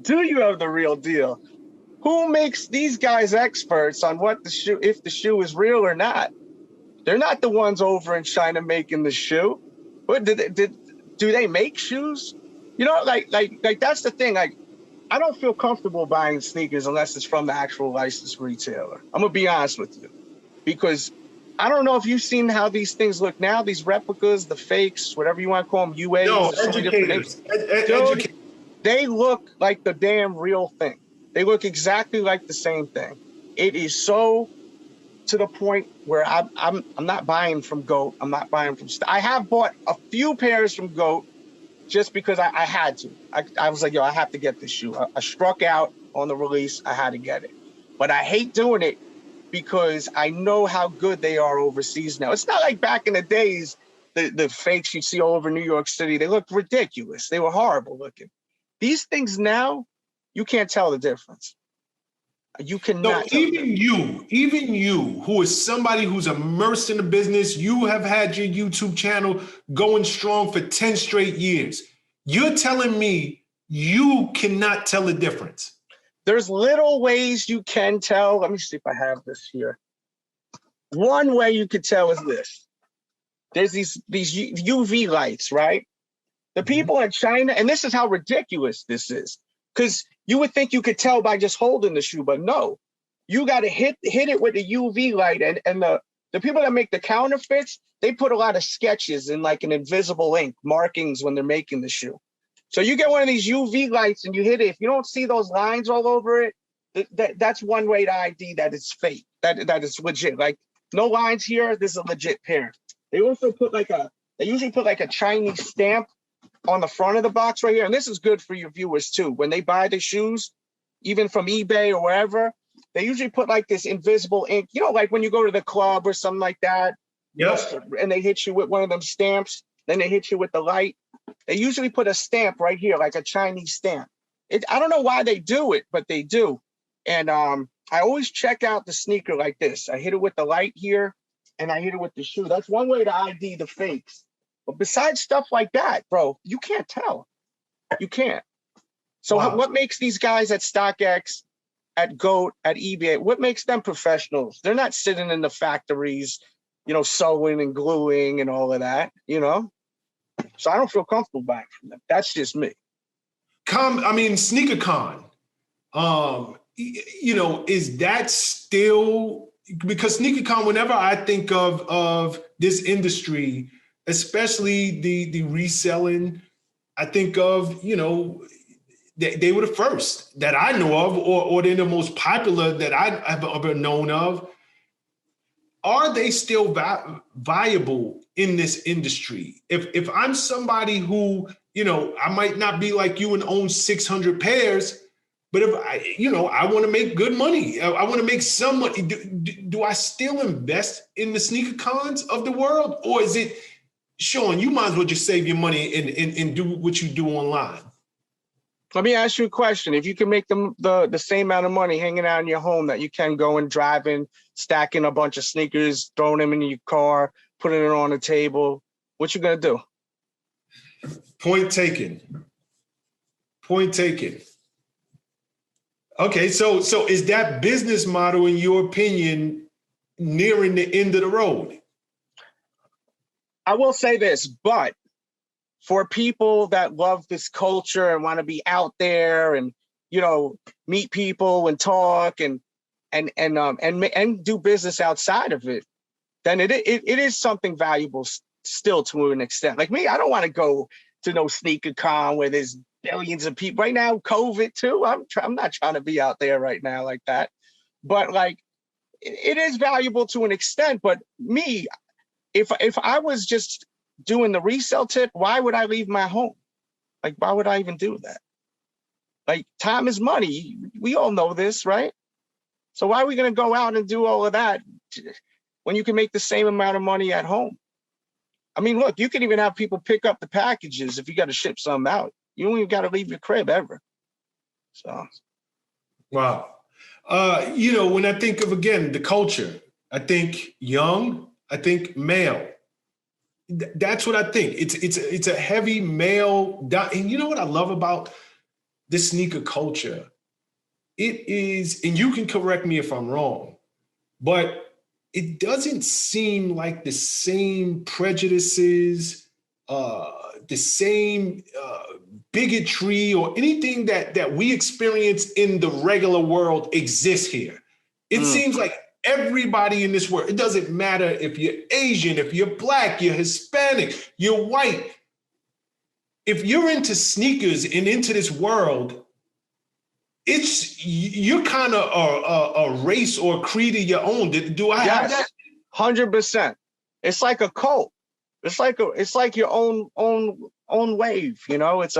do you have the real deal? Who makes these guys experts on what the shoe, if the shoe is real or not? They're not the ones over in China making the shoe. What do they make shoes? Like that's the thing. Like, I don't feel comfortable buying sneakers unless it's from the actual licensed retailer. I'm gonna be honest with you, because I don't know if you've seen how these things look now. These replicas, the fakes, whatever you want to call them, UAs. No, educators. Dude, they look like the damn real thing. They look exactly like the same thing. It is so to the point where I'm not buying from GOAT. I'm not buying from. I have bought a few pairs from GOAT just because I had to. I was like, yo, I have to get this shoe. I struck out on the release. I had to get it, but I hate doing it because I know how good they are overseas now. It's not like back in the days, the fakes you see all over New York City. They looked ridiculous. They were horrible looking. These things now, you can't tell the difference. You cannot. No, even you, who is somebody who's immersed in the business, you have had your YouTube channel going strong for 10 straight years. You're telling me you cannot tell the difference. There's little ways you can tell. Let me see if I have this here. One way you could tell is this. There's these UV lights, right? The people in China, and this is how ridiculous this is, because You would think you could tell by just holding the shoe, but no. You got to hit it with the UV light. And the people that make the counterfeits, they put a lot of sketches in like an invisible ink, markings when they're making the shoe. So you get one of these UV lights and you hit it. If you don't see those lines all over it, that's one way to ID that it's fake, that it's legit. Like no lines here, this is a legit pair. They also put they usually put like a Chinese stamp on the front of the box right here. And this is good for your viewers too. When they buy the shoes, even from eBay or wherever, they usually put like this invisible ink, like when you go to the club or something like that. Yes. And they hit you with one of them stamps, then they hit you with the light. They usually put a stamp right here, like a Chinese stamp. I don't know why they do it, but they do. And I always check out the sneaker like this. I hit it with the light here, and I hit it with the shoe. That's one way to ID the fakes. But besides stuff like that, bro, you can't tell. You can't. So Wow. What makes these guys at StockX, at GOAT, at eBay, what makes them professionals? They're not sitting in the factories, sewing and gluing and all of that, So I don't feel comfortable buying from them. That's just me. Sneaker Con, is that still, because Sneaker Con, whenever I think of this industry, especially the reselling, I think of, they were the first that I know of, or they're the most popular that I have ever known of. Are they still viable in this industry? If I'm somebody who, I might not be like you and own 600 pairs, but if I want to make good money, I want to make some money. Do I still invest in the sneaker cons of the world? Or is it, Shawn, you might as well just save your money and do what you do online? Let me ask you a question. If you can make the same amount of money hanging out in your home that you can go and driving, stacking a bunch of sneakers, throwing them in your car, putting it on the table, what you gonna do? Point taken. Okay, so is that business model, in your opinion, nearing the end of the road? I will say this, but for people that love this culture and want to be out there and meet people and talk and do business outside of it, then it is something valuable still to an extent. Like me, I don't want to go to no sneaker con where there's billions of people right now. COVID too. I'm not trying to be out there right now like that. But like, it is valuable to an extent. But me, if I was just doing the resale tip, why would I leave my home? Like, why would I even do that? Like, time is money. We all know this, right? So why are we going to go out and do all of that when you can make the same amount of money at home? I mean, look, you can even have people pick up the packages if you got to ship something out. You don't even got to leave your crib ever. So. Wow. When I think of, again, the culture, I think young, I think male. That's what I think. It's a heavy male. And you know what I love about this sneaker culture? It is, and you can correct me if I'm wrong, but it doesn't seem like the same prejudices, the same bigotry or anything that we experience in the regular world exists here. It seems like everybody in this world, it doesn't matter if you're Asian, if you're Black, you're Hispanic, you're white. If you're into sneakers and into this world, you're kind of a race or a creed of your own. Do I have that? 100%. It's like a cult. It's like your own wave. It's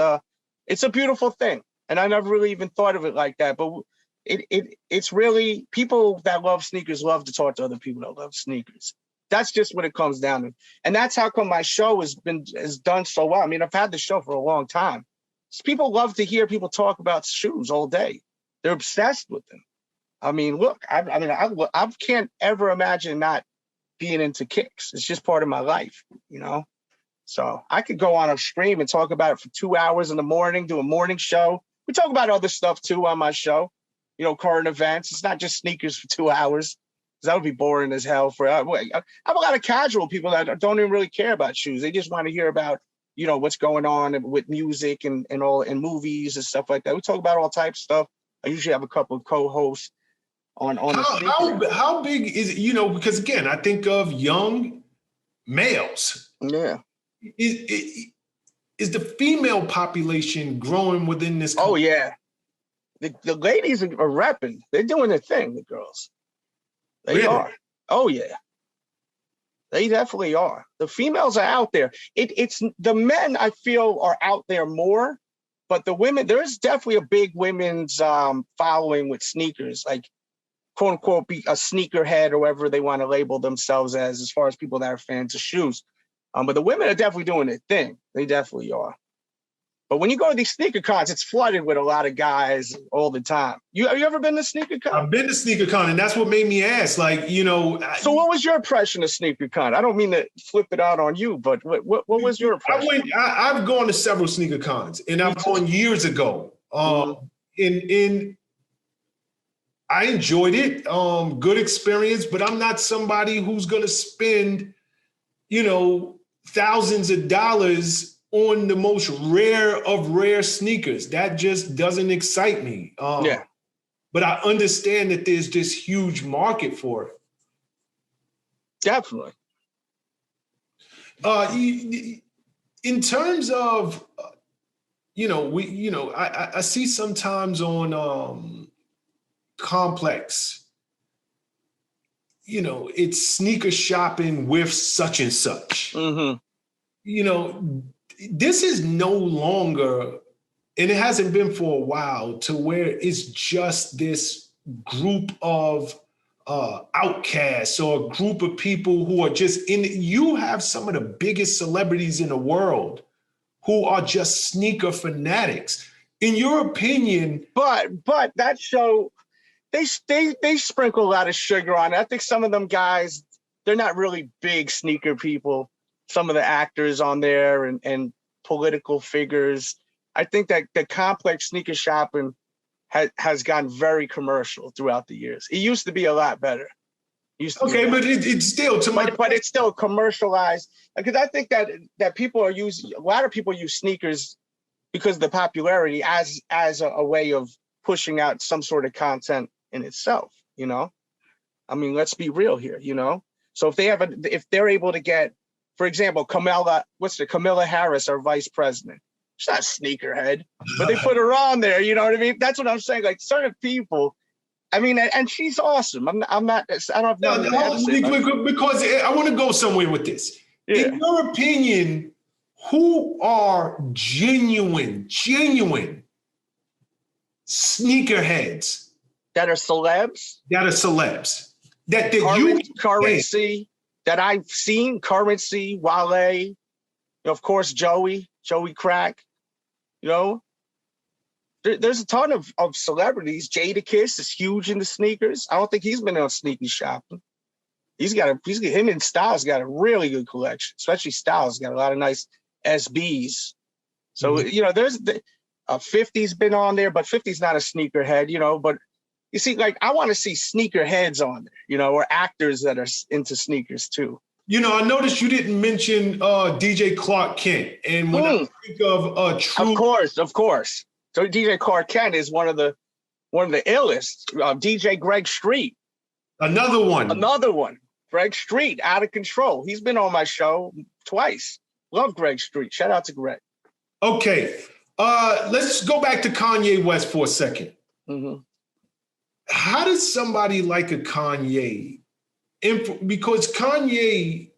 a beautiful thing, and I never really even thought of it like that. But it's really, people that love sneakers love to talk to other people that love sneakers. That's just what it comes down to, and that's how come my show has done so well. I mean, I've had the show for a long time. People love to hear people talk about shoes all day. They're obsessed with them. I mean, look, I can't ever imagine not being into kicks. It's just part of my life, So I could go on a stream and talk about it for 2 hours in the morning, do a morning show. We talk about other stuff too on my show, current events. It's not just sneakers for 2 hours, because that would be boring as hell. I have a lot of casual people that don't even really care about shoes. They just want to hear about what's going on with music and all and movies and stuff like that. We talk about all types of stuff. I usually have a couple of co-hosts on the how big is it, because again, I think of young males. Yeah. Is the female population growing within this country? Oh yeah. The ladies are repping. They're doing their thing, the girls. They really? are. Oh yeah. They definitely are. The females are out there. It's the men I feel are out there more, but the women, there's definitely a big women's following with sneakers, like quote unquote be a sneakerhead or whatever they want to label themselves as far as people that are fans of shoes. But the women are definitely doing their thing. They definitely are. But when you go to these sneaker cons, it's flooded with a lot of guys all the time. Have you ever been to sneaker con? I've been to sneaker con, and that's what made me ask. So what was your impression of sneaker con? I don't mean to flip it out on you, but what was your impression? I've gone to several sneaker cons, and I've gone years ago. And I enjoyed it. Good experience, but I'm not somebody who's going to spend, thousands of dollars on the most rare of rare sneakers. That just doesn't excite me. But I understand that there's this huge market for it. Definitely. In terms of, I see sometimes on Complex, it's sneaker shopping with such and such. Mm-hmm. This is no longer, and it hasn't been for a while, to where it's just this group of outcasts or a group of people who are just you have some of the biggest celebrities in the world who are just sneaker fanatics. In your opinion, but that show, they sprinkle a lot of sugar on it. I think some of them guys, they're not really big sneaker people. Some of the actors on there and political figures. I think that the Complex sneaker shopping has gotten very commercial throughout the years. It used to be a lot better. But it's still but it's still commercialized, because I think that people are using, a lot of people use sneakers because of the popularity as a way of pushing out some sort of content in itself. I mean, let's be real here. So if they're able to get, for example, Kamala Harris, our vice president. She's not a sneakerhead, but they put her on there. You know what I mean? That's what I'm saying. Like certain people, I mean, and she's awesome. I don't have because I want to go somewhere with this. Yeah. In your opinion, who are genuine sneakerheads that are celebs? Currency. That I've seen, Currency, Wale, of course, Joey Crack, there's a ton of celebrities. Jadakiss is huge into sneakers. I don't think he's been on sneaker shopping. Him and Styles got a really good collection, especially Styles got a lot of nice SBs. So, there's 50's been on there, but 50's not a sneakerhead, but you see, like, I want to see sneakerheads on there, or actors that are into sneakers too. I noticed you didn't mention DJ Clark Kent. And when I think of true... Of course. So DJ Clark Kent is one of the illest. DJ Greg Street. Another one. Greg Street, out of control. He's been on my show twice. Love Greg Street. Shout out to Greg. Okay. Let's go back to Kanye West for a second. Mm-hmm. How does somebody like a Kanye, because Kanye,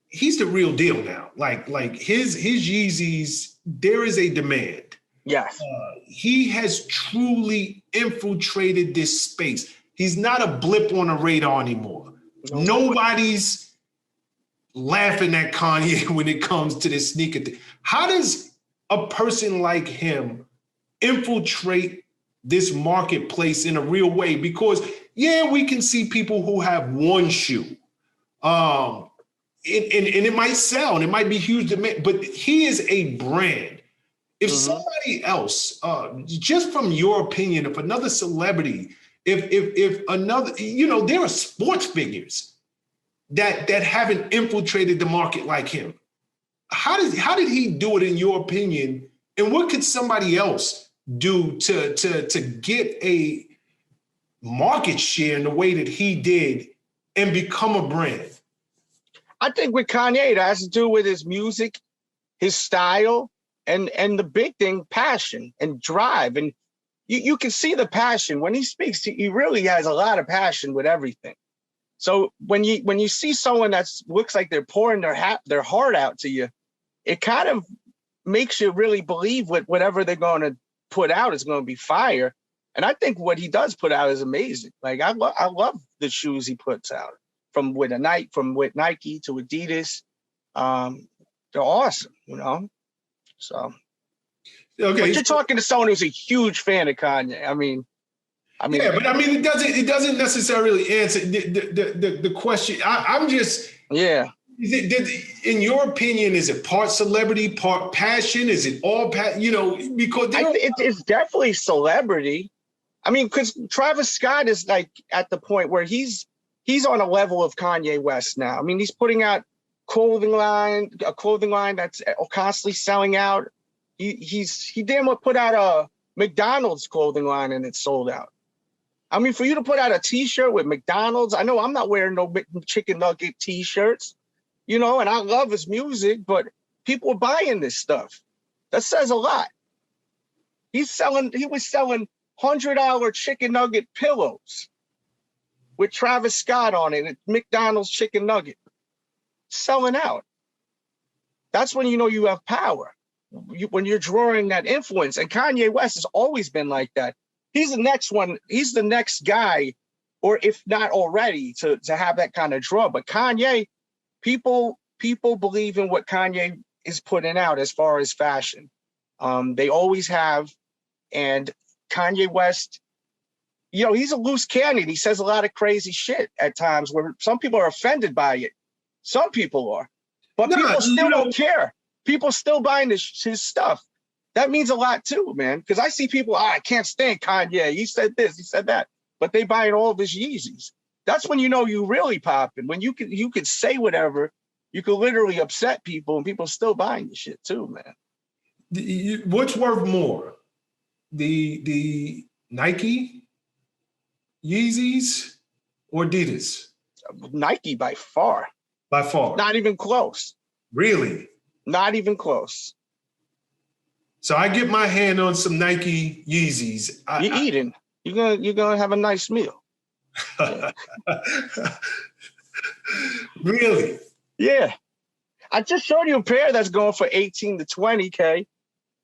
he's the real deal now. Like his Yeezys, there is a demand. Yes. He has truly infiltrated this space. He's not a blip on the radar anymore. Nobody's laughing at Kanye when it comes to this sneaker thing. How does a person like him infiltrate this marketplace in a real way? Because we can see people who have one shoe, and it might sell and it might be huge demand, but he is a brand. If somebody else, just from your opinion, if another celebrity, if another, there are sports figures that haven't infiltrated the market like him. how did he do it in your opinion? And what could somebody else do to get a market share in the way that he did and become a brand? I think with Kanye, it has to do with his music, his style, and the big thing, passion and drive. And you can see the passion when he speaks. He really has a lot of passion with everything. So when you see someone that looks like they're pouring their heart out to you, it kind of makes you really believe whatever they're going to put out is going to be fire. And I think what he does put out is amazing. Like I love the shoes he puts out from with Nike to Adidas. They're awesome, you know. So okay, but you're talking to someone who's a huge fan of Kanye. I mean, yeah, but I mean, it doesn't necessarily answer the question. I'm just in your opinion, is it part celebrity, part passion? Is it all because it's definitely celebrity. I mean, because Travis Scott is like at the point where he's on a level of Kanye West now. I mean, he's putting out a clothing line that's constantly selling out. He damn well put out a McDonald's clothing line and it sold out. I mean, for you to put out a T-shirt with McDonald's, I know I'm not wearing no chicken nugget T-shirts, you know, and I love his music, but people are buying this stuff. That says a lot. He was selling $100 chicken nugget pillows with Travis Scott on it, McDonald's chicken nugget, selling out. That's when you know you have power, when you're drawing that influence. And Kanye West has always been like that. He's the next one. He's the next guy, or if not already, to have that kind of draw. But Kanye, people believe in what Kanye is putting out as far as fashion. They always have. And Kanye West, you know, he's a loose cannon. He says a lot of crazy shit at times where some people are offended by it. Some people are. But people still don't care. People still buying his stuff. That means a lot too, man. Because I see people, I can't stand Kanye. He said this, he said that. But they buying all of his Yeezys. That's when you know you really popping. When you can say whatever, you can literally upset people and people still buying the shit too, man. What's worth more? The Nike, Yeezys, or Adidas? Nike by far. By far. Not even close. Really? Not even close. So I get my hand on some Nike Yeezys. You're eating. You're gonna have a nice meal. Really? Yeah. I just showed you a pair that's going for 18 to 20K,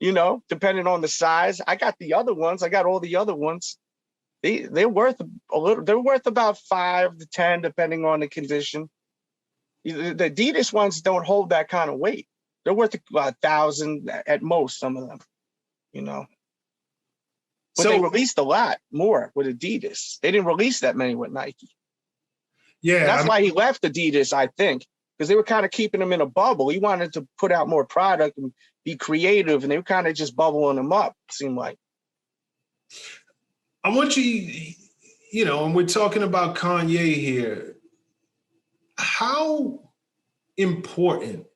you know, depending on the size. I got the other ones. I got all the other ones. They're worth a little. They're worth about 5 to 10, depending on the condition. The Adidas ones don't hold that kind of weight. They're worth about 1,000 at most, some of them, you know. But they released a lot more with Adidas. They didn't release that many with Nike. Yeah. And that's why he left Adidas, I think, because they were kind of keeping him in a bubble. He wanted to put out more product and be creative, and they were kind of just bubbling him up, it seemed like. I want you know, and we're talking about Kanye here. How important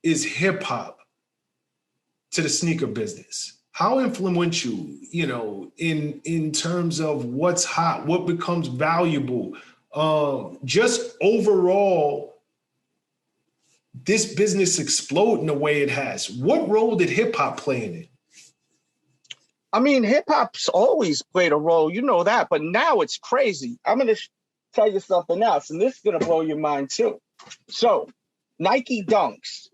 is hip hop to the sneaker business? How influential, you know, in terms of what's hot, what becomes valuable, just overall, this business exploding the way it has. What role did hip hop play in it? I mean, hip hop's always played a role, you know that, but now it's crazy. I'm going to tell you something else, and this is going to blow your mind too. So, Nike Dunks.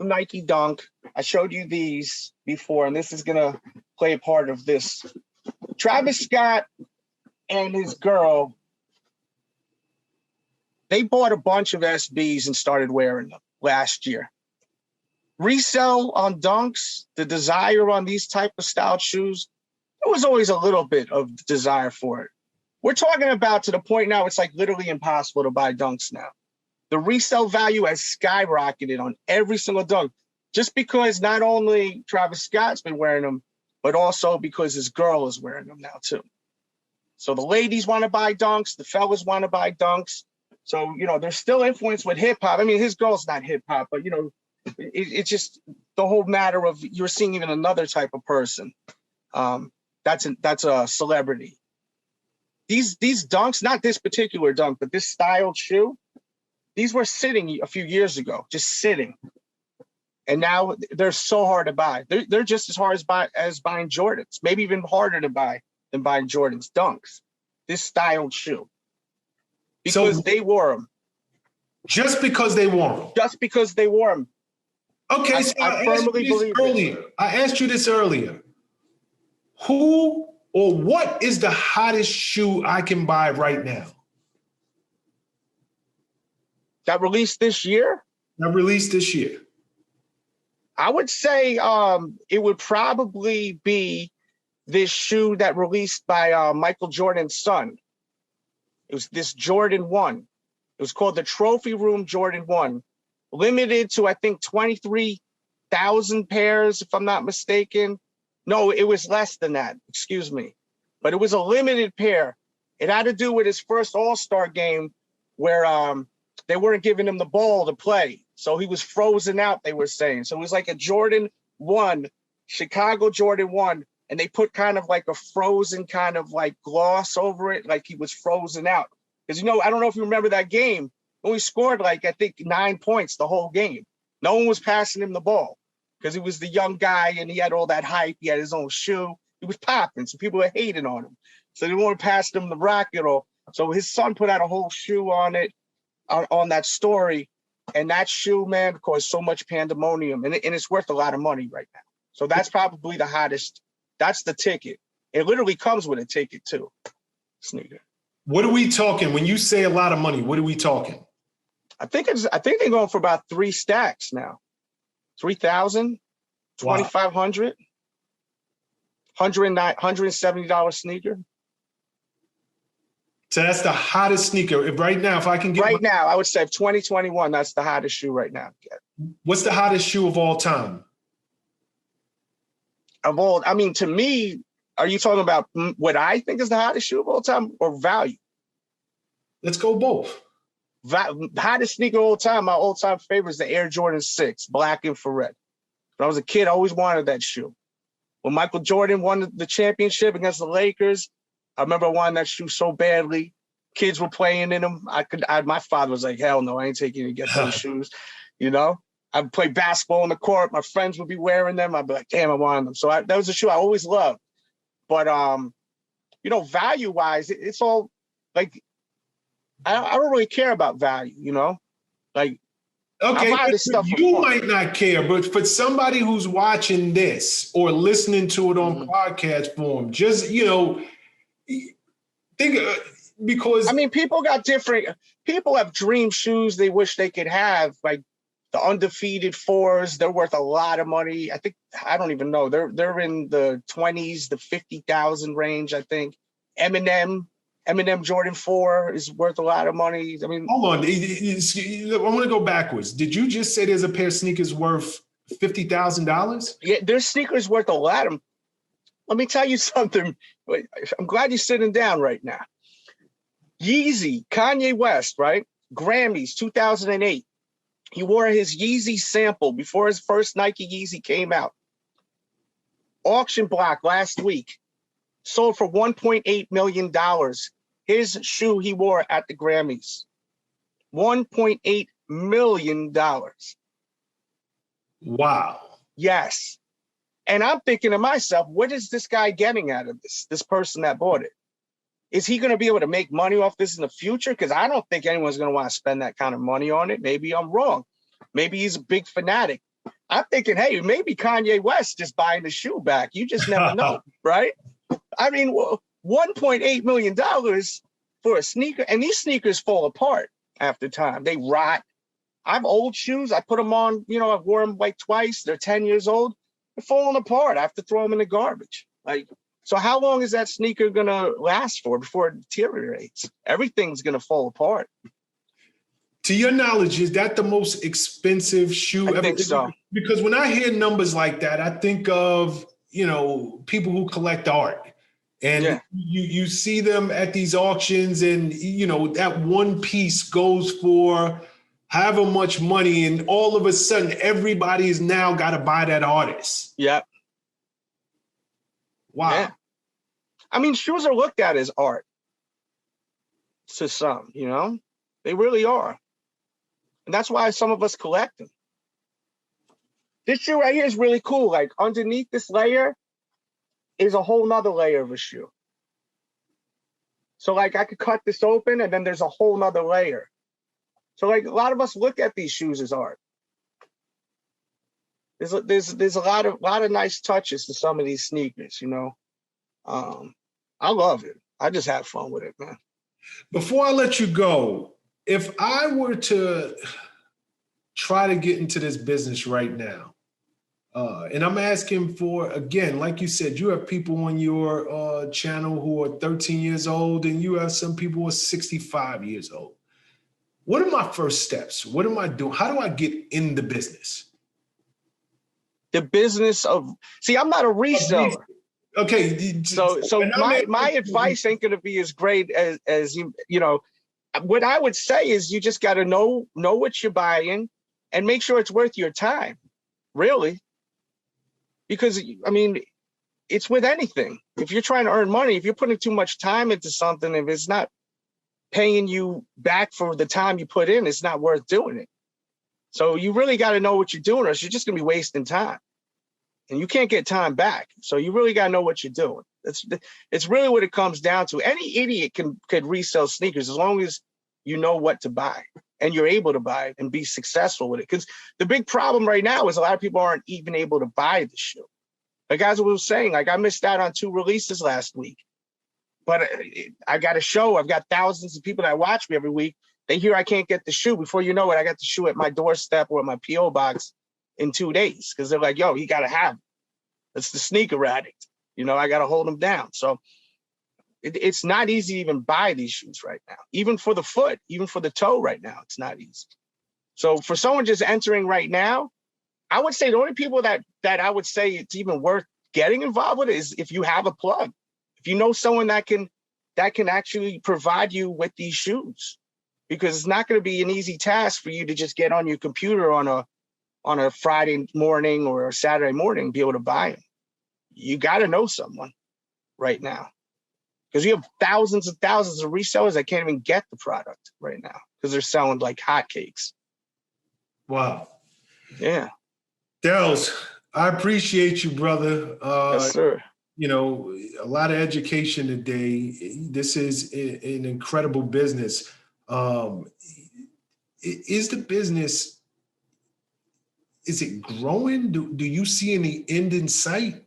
Nike Dunk. I showed you these before, and this is going to play a part of this. Travis Scott and his girl, they bought a bunch of SBs and started wearing them last year. Resell on Dunks, the desire on these type of style shoes, there was always a little bit of desire for it. We're talking about to the point now it's like literally impossible to buy Dunks now. The resale value has skyrocketed on every single dunk, just because not only Travis Scott's been wearing them, but also because his girl is wearing them now too. So the ladies want to buy Dunks, the fellas want to buy Dunks. So, you know, there's still influence with hip hop. I mean, his girl's not hip hop, but, you know, It's just the whole matter of you're seeing even another type of person. That's a celebrity. These dunks, not this particular dunk, but this styled shoe, these were sitting a few years ago, just sitting. And now they're so hard to buy. They're just as hard as buying Jordans, maybe even harder to buy than buying Jordans, dunks. This styled shoe. Because they wore them. Just because they wore them? Just because they wore them. Okay, so I firmly believe earlier. I asked you this earlier. Who or what is the hottest shoe I can buy right now? That released this year? That released this year. I would say it would probably be this shoe that released by Michael Jordan's son. It was this Jordan 1. It was called the Trophy Room Jordan 1. Limited to, I think, 23,000 pairs, if I'm not mistaken. No, it was less than that. Excuse me. But it was a limited pair. It had to do with his first All-Star game where they weren't giving him the ball to play. So he was frozen out, they were saying. So it was like a Jordan 1, Chicago Jordan 1, and they put kind of like a frozen kind of like gloss over it, like he was frozen out. Because, I don't know if you remember that game. Only scored like, I think, 9 points the whole game. No one was passing him the ball because he was the young guy and he had all that hype. He had his own shoe. He was popping. So people were hating on him. So they didn't want to pass him the rock at all. So his son put out a whole shoe on it, on that story. And that shoe, man, caused so much pandemonium. And it's worth a lot of money right now. So that's probably the hottest. That's the ticket. It literally comes with a ticket too. Sneaker. What are we talking? When you say a lot of money, what are we talking? I think they're going for about 3 stacks now. 3,000, 2,500, $170 sneaker. So that's the hottest sneaker right now. If I can get now, I would say 2021. That's the hottest shoe right now. What's the hottest shoe of all time? To me, are you talking about what I think is the hottest shoe of all time or value? Let's go both. Hottest sneaker of all time. My all-time favorite is the Air Jordan 6, black infrared. When I was a kid, I always wanted that shoe. When Michael Jordan won the championship against the Lakers, I remember wanting that shoe so badly. Kids were playing in them. My father was like, hell no, I ain't taking you to get those shoes. I'd play basketball on the court. My friends would be wearing them. I'd be like, damn, I wanted them. So that was a shoe I always loved. But, value-wise, it's all like, I don't really care about value, Like, okay, you might not care, but for somebody who's watching this or listening to it on podcast form, just, think because people have dream shoes they wish they could have, like the undefeated 4s. They're worth a lot of money. I don't even know. They're in the 20s, the 50,000 range. I think Eminem Jordan 4 is worth a lot of money. Hold on. I want to go backwards. Did you just say there's a pair of sneakers worth $50,000? Yeah, there's sneakers worth a lot of. Let me tell you something. I'm glad you're sitting down right now. Yeezy, Kanye West, right? Grammys, 2008. He wore his Yeezy sample before his first Nike Yeezy came out. Auction block last week. Sold for $1.8 million. His shoe he wore at the Grammys. $1.8 million. Wow. Yes. And I'm thinking to myself, what is this guy getting out of this person that bought it? Is he going to be able to make money off this in the future? Because I don't think anyone's going to want to spend that kind of money on it. Maybe I'm wrong. Maybe he's a big fanatic. I'm thinking, hey, maybe Kanye West is buying the shoe back. You just never know, right? $1.8 million for a sneaker. And these sneakers fall apart after time. They rot. I have old shoes. I put them on, I've worn them like twice. They're 10 years old. They're falling apart. I have to throw them in the garbage. So how long is that sneaker going to last for before it deteriorates? Everything's going to fall apart. To your knowledge, is that the most expensive shoe ever? I think so. Because when I hear numbers like that, I think of, people who collect art. And you see them at these auctions and, that one piece goes for however much money, and all of a sudden everybody is now got to buy that artist. Yeah. Wow. Yeah. I mean, shoes are looked at as art to some, you know? They really are. And that's why some of us collect them. This shoe right here is really cool. Like underneath this layer is a whole nother layer of a shoe. So like I could cut this open and then there's a whole nother layer. So like a lot of us look at these shoes as art. There's a lot of nice touches to some of these sneakers, you know. I love it. I just have fun with it, man. Before I let you go, if I were to try to get into this business right now, and I'm asking for, again, like you said, you have people on your channel who are 13 years old, and you have some people who are 65 years old. What are my first steps? What am I doing? How do I get in the business? The business of, see, I'm not a reseller. Okay. So my advice ain't gonna be as great as you know. What I would say is you just got to know what you're buying and make sure it's worth your time, really. Because I mean, it's with anything. If you're trying to earn money, if you're putting too much time into something, if it's not paying you back for the time you put in, it's not worth doing it. So you really got to know what you're doing, or else you're just gonna be wasting time. And you can't get time back. So you really got to know what you're doing. It's really what it comes down to. Any idiot could resell sneakers as long as you know what to buy and you're able to buy it and be successful with it. Because the big problem right now is a lot of people aren't even able to buy the shoe. Like as I was saying, like I missed out on 2 releases last week. But I got a show. I've got thousands of people that watch me every week. They hear I can't get the shoe. Before you know it, I got the shoe at my doorstep or at my P.O. box in 2 days, because they're like, yo, you got to have it. It's the sneaker addict. You know, I got to hold them down. So it's not easy to even buy these shoes right now, even for the foot, even for the toe right now. It's not easy. So for someone just entering right now, I would say the only people that I would say it's even worth getting involved with is if you have a plug, if you know someone that can actually provide you with these shoes, because it's not going to be an easy task for you to just get on your computer on a Friday morning or a Saturday morning, be able to buy them. You got to know someone right now, because you have thousands and thousands of resellers that can't even get the product right now because they're selling like hotcakes. Wow. Yeah. Delz, I appreciate you, brother. Yes, sir. You know, a lot of education today. This is an incredible business. Is the business, is it growing? Do you see any end in sight?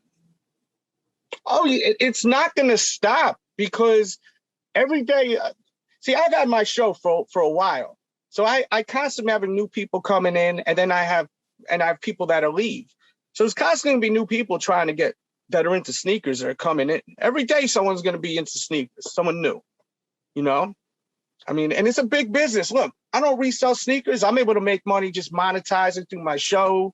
Oh, it's not going to stop, because every day, see, I've had my show for a while. So I constantly having new people coming in, and then I have people that'll leave. So there's constantly going to be new people trying to get, that are into sneakers that are coming in. Every day someone's going to be into sneakers, someone new, you know? I mean, and it's a big business. Look, I don't resell sneakers. I'm able to make money just monetizing through my show,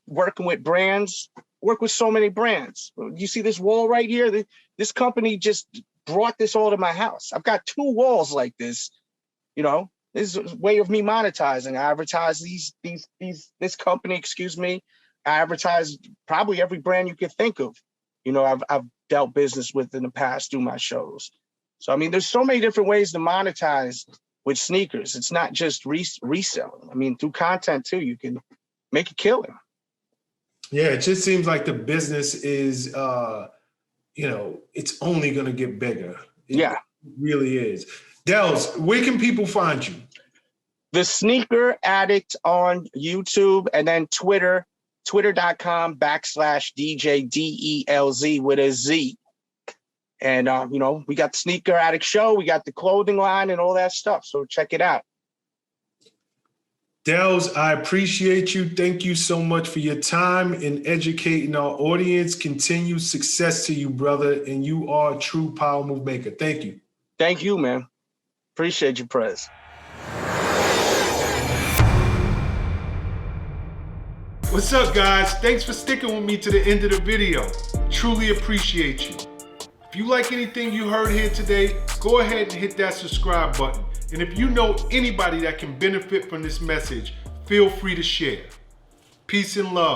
working with brands, work with so many brands. You see this wall right here? This company just brought this all to my house. I've got 2 walls like this, you know? This is a way of me monetizing. I advertise this company, excuse me. I advertise probably every brand you could think of. You know, I've dealt business with in the past through my shows. So, I mean, there's so many different ways to monetize with sneakers. It's not just reselling. I mean, through content too, you can make a killing. Yeah, it just seems like the business is, you know, it's only going to get bigger. It really is. Delz, where can people find you? The Sneaker Addict on YouTube, and then twitter.com/DJ DELZ with a Z. And, you know, we got the Sneaker Addict show, we got the clothing line and all that stuff. So check it out. Delz, I appreciate you. Thank you so much for your time in educating our audience. Continued success to you, brother. And you are a true power move maker. Thank you. Thank you, man. Appreciate you, Prez. What's up, guys? Thanks for sticking with me to the end of the video. Truly appreciate you. If If you like anything you heard here today, go ahead and hit that subscribe button. And if you know anybody that can benefit from this message, feel free to share. Peace and love.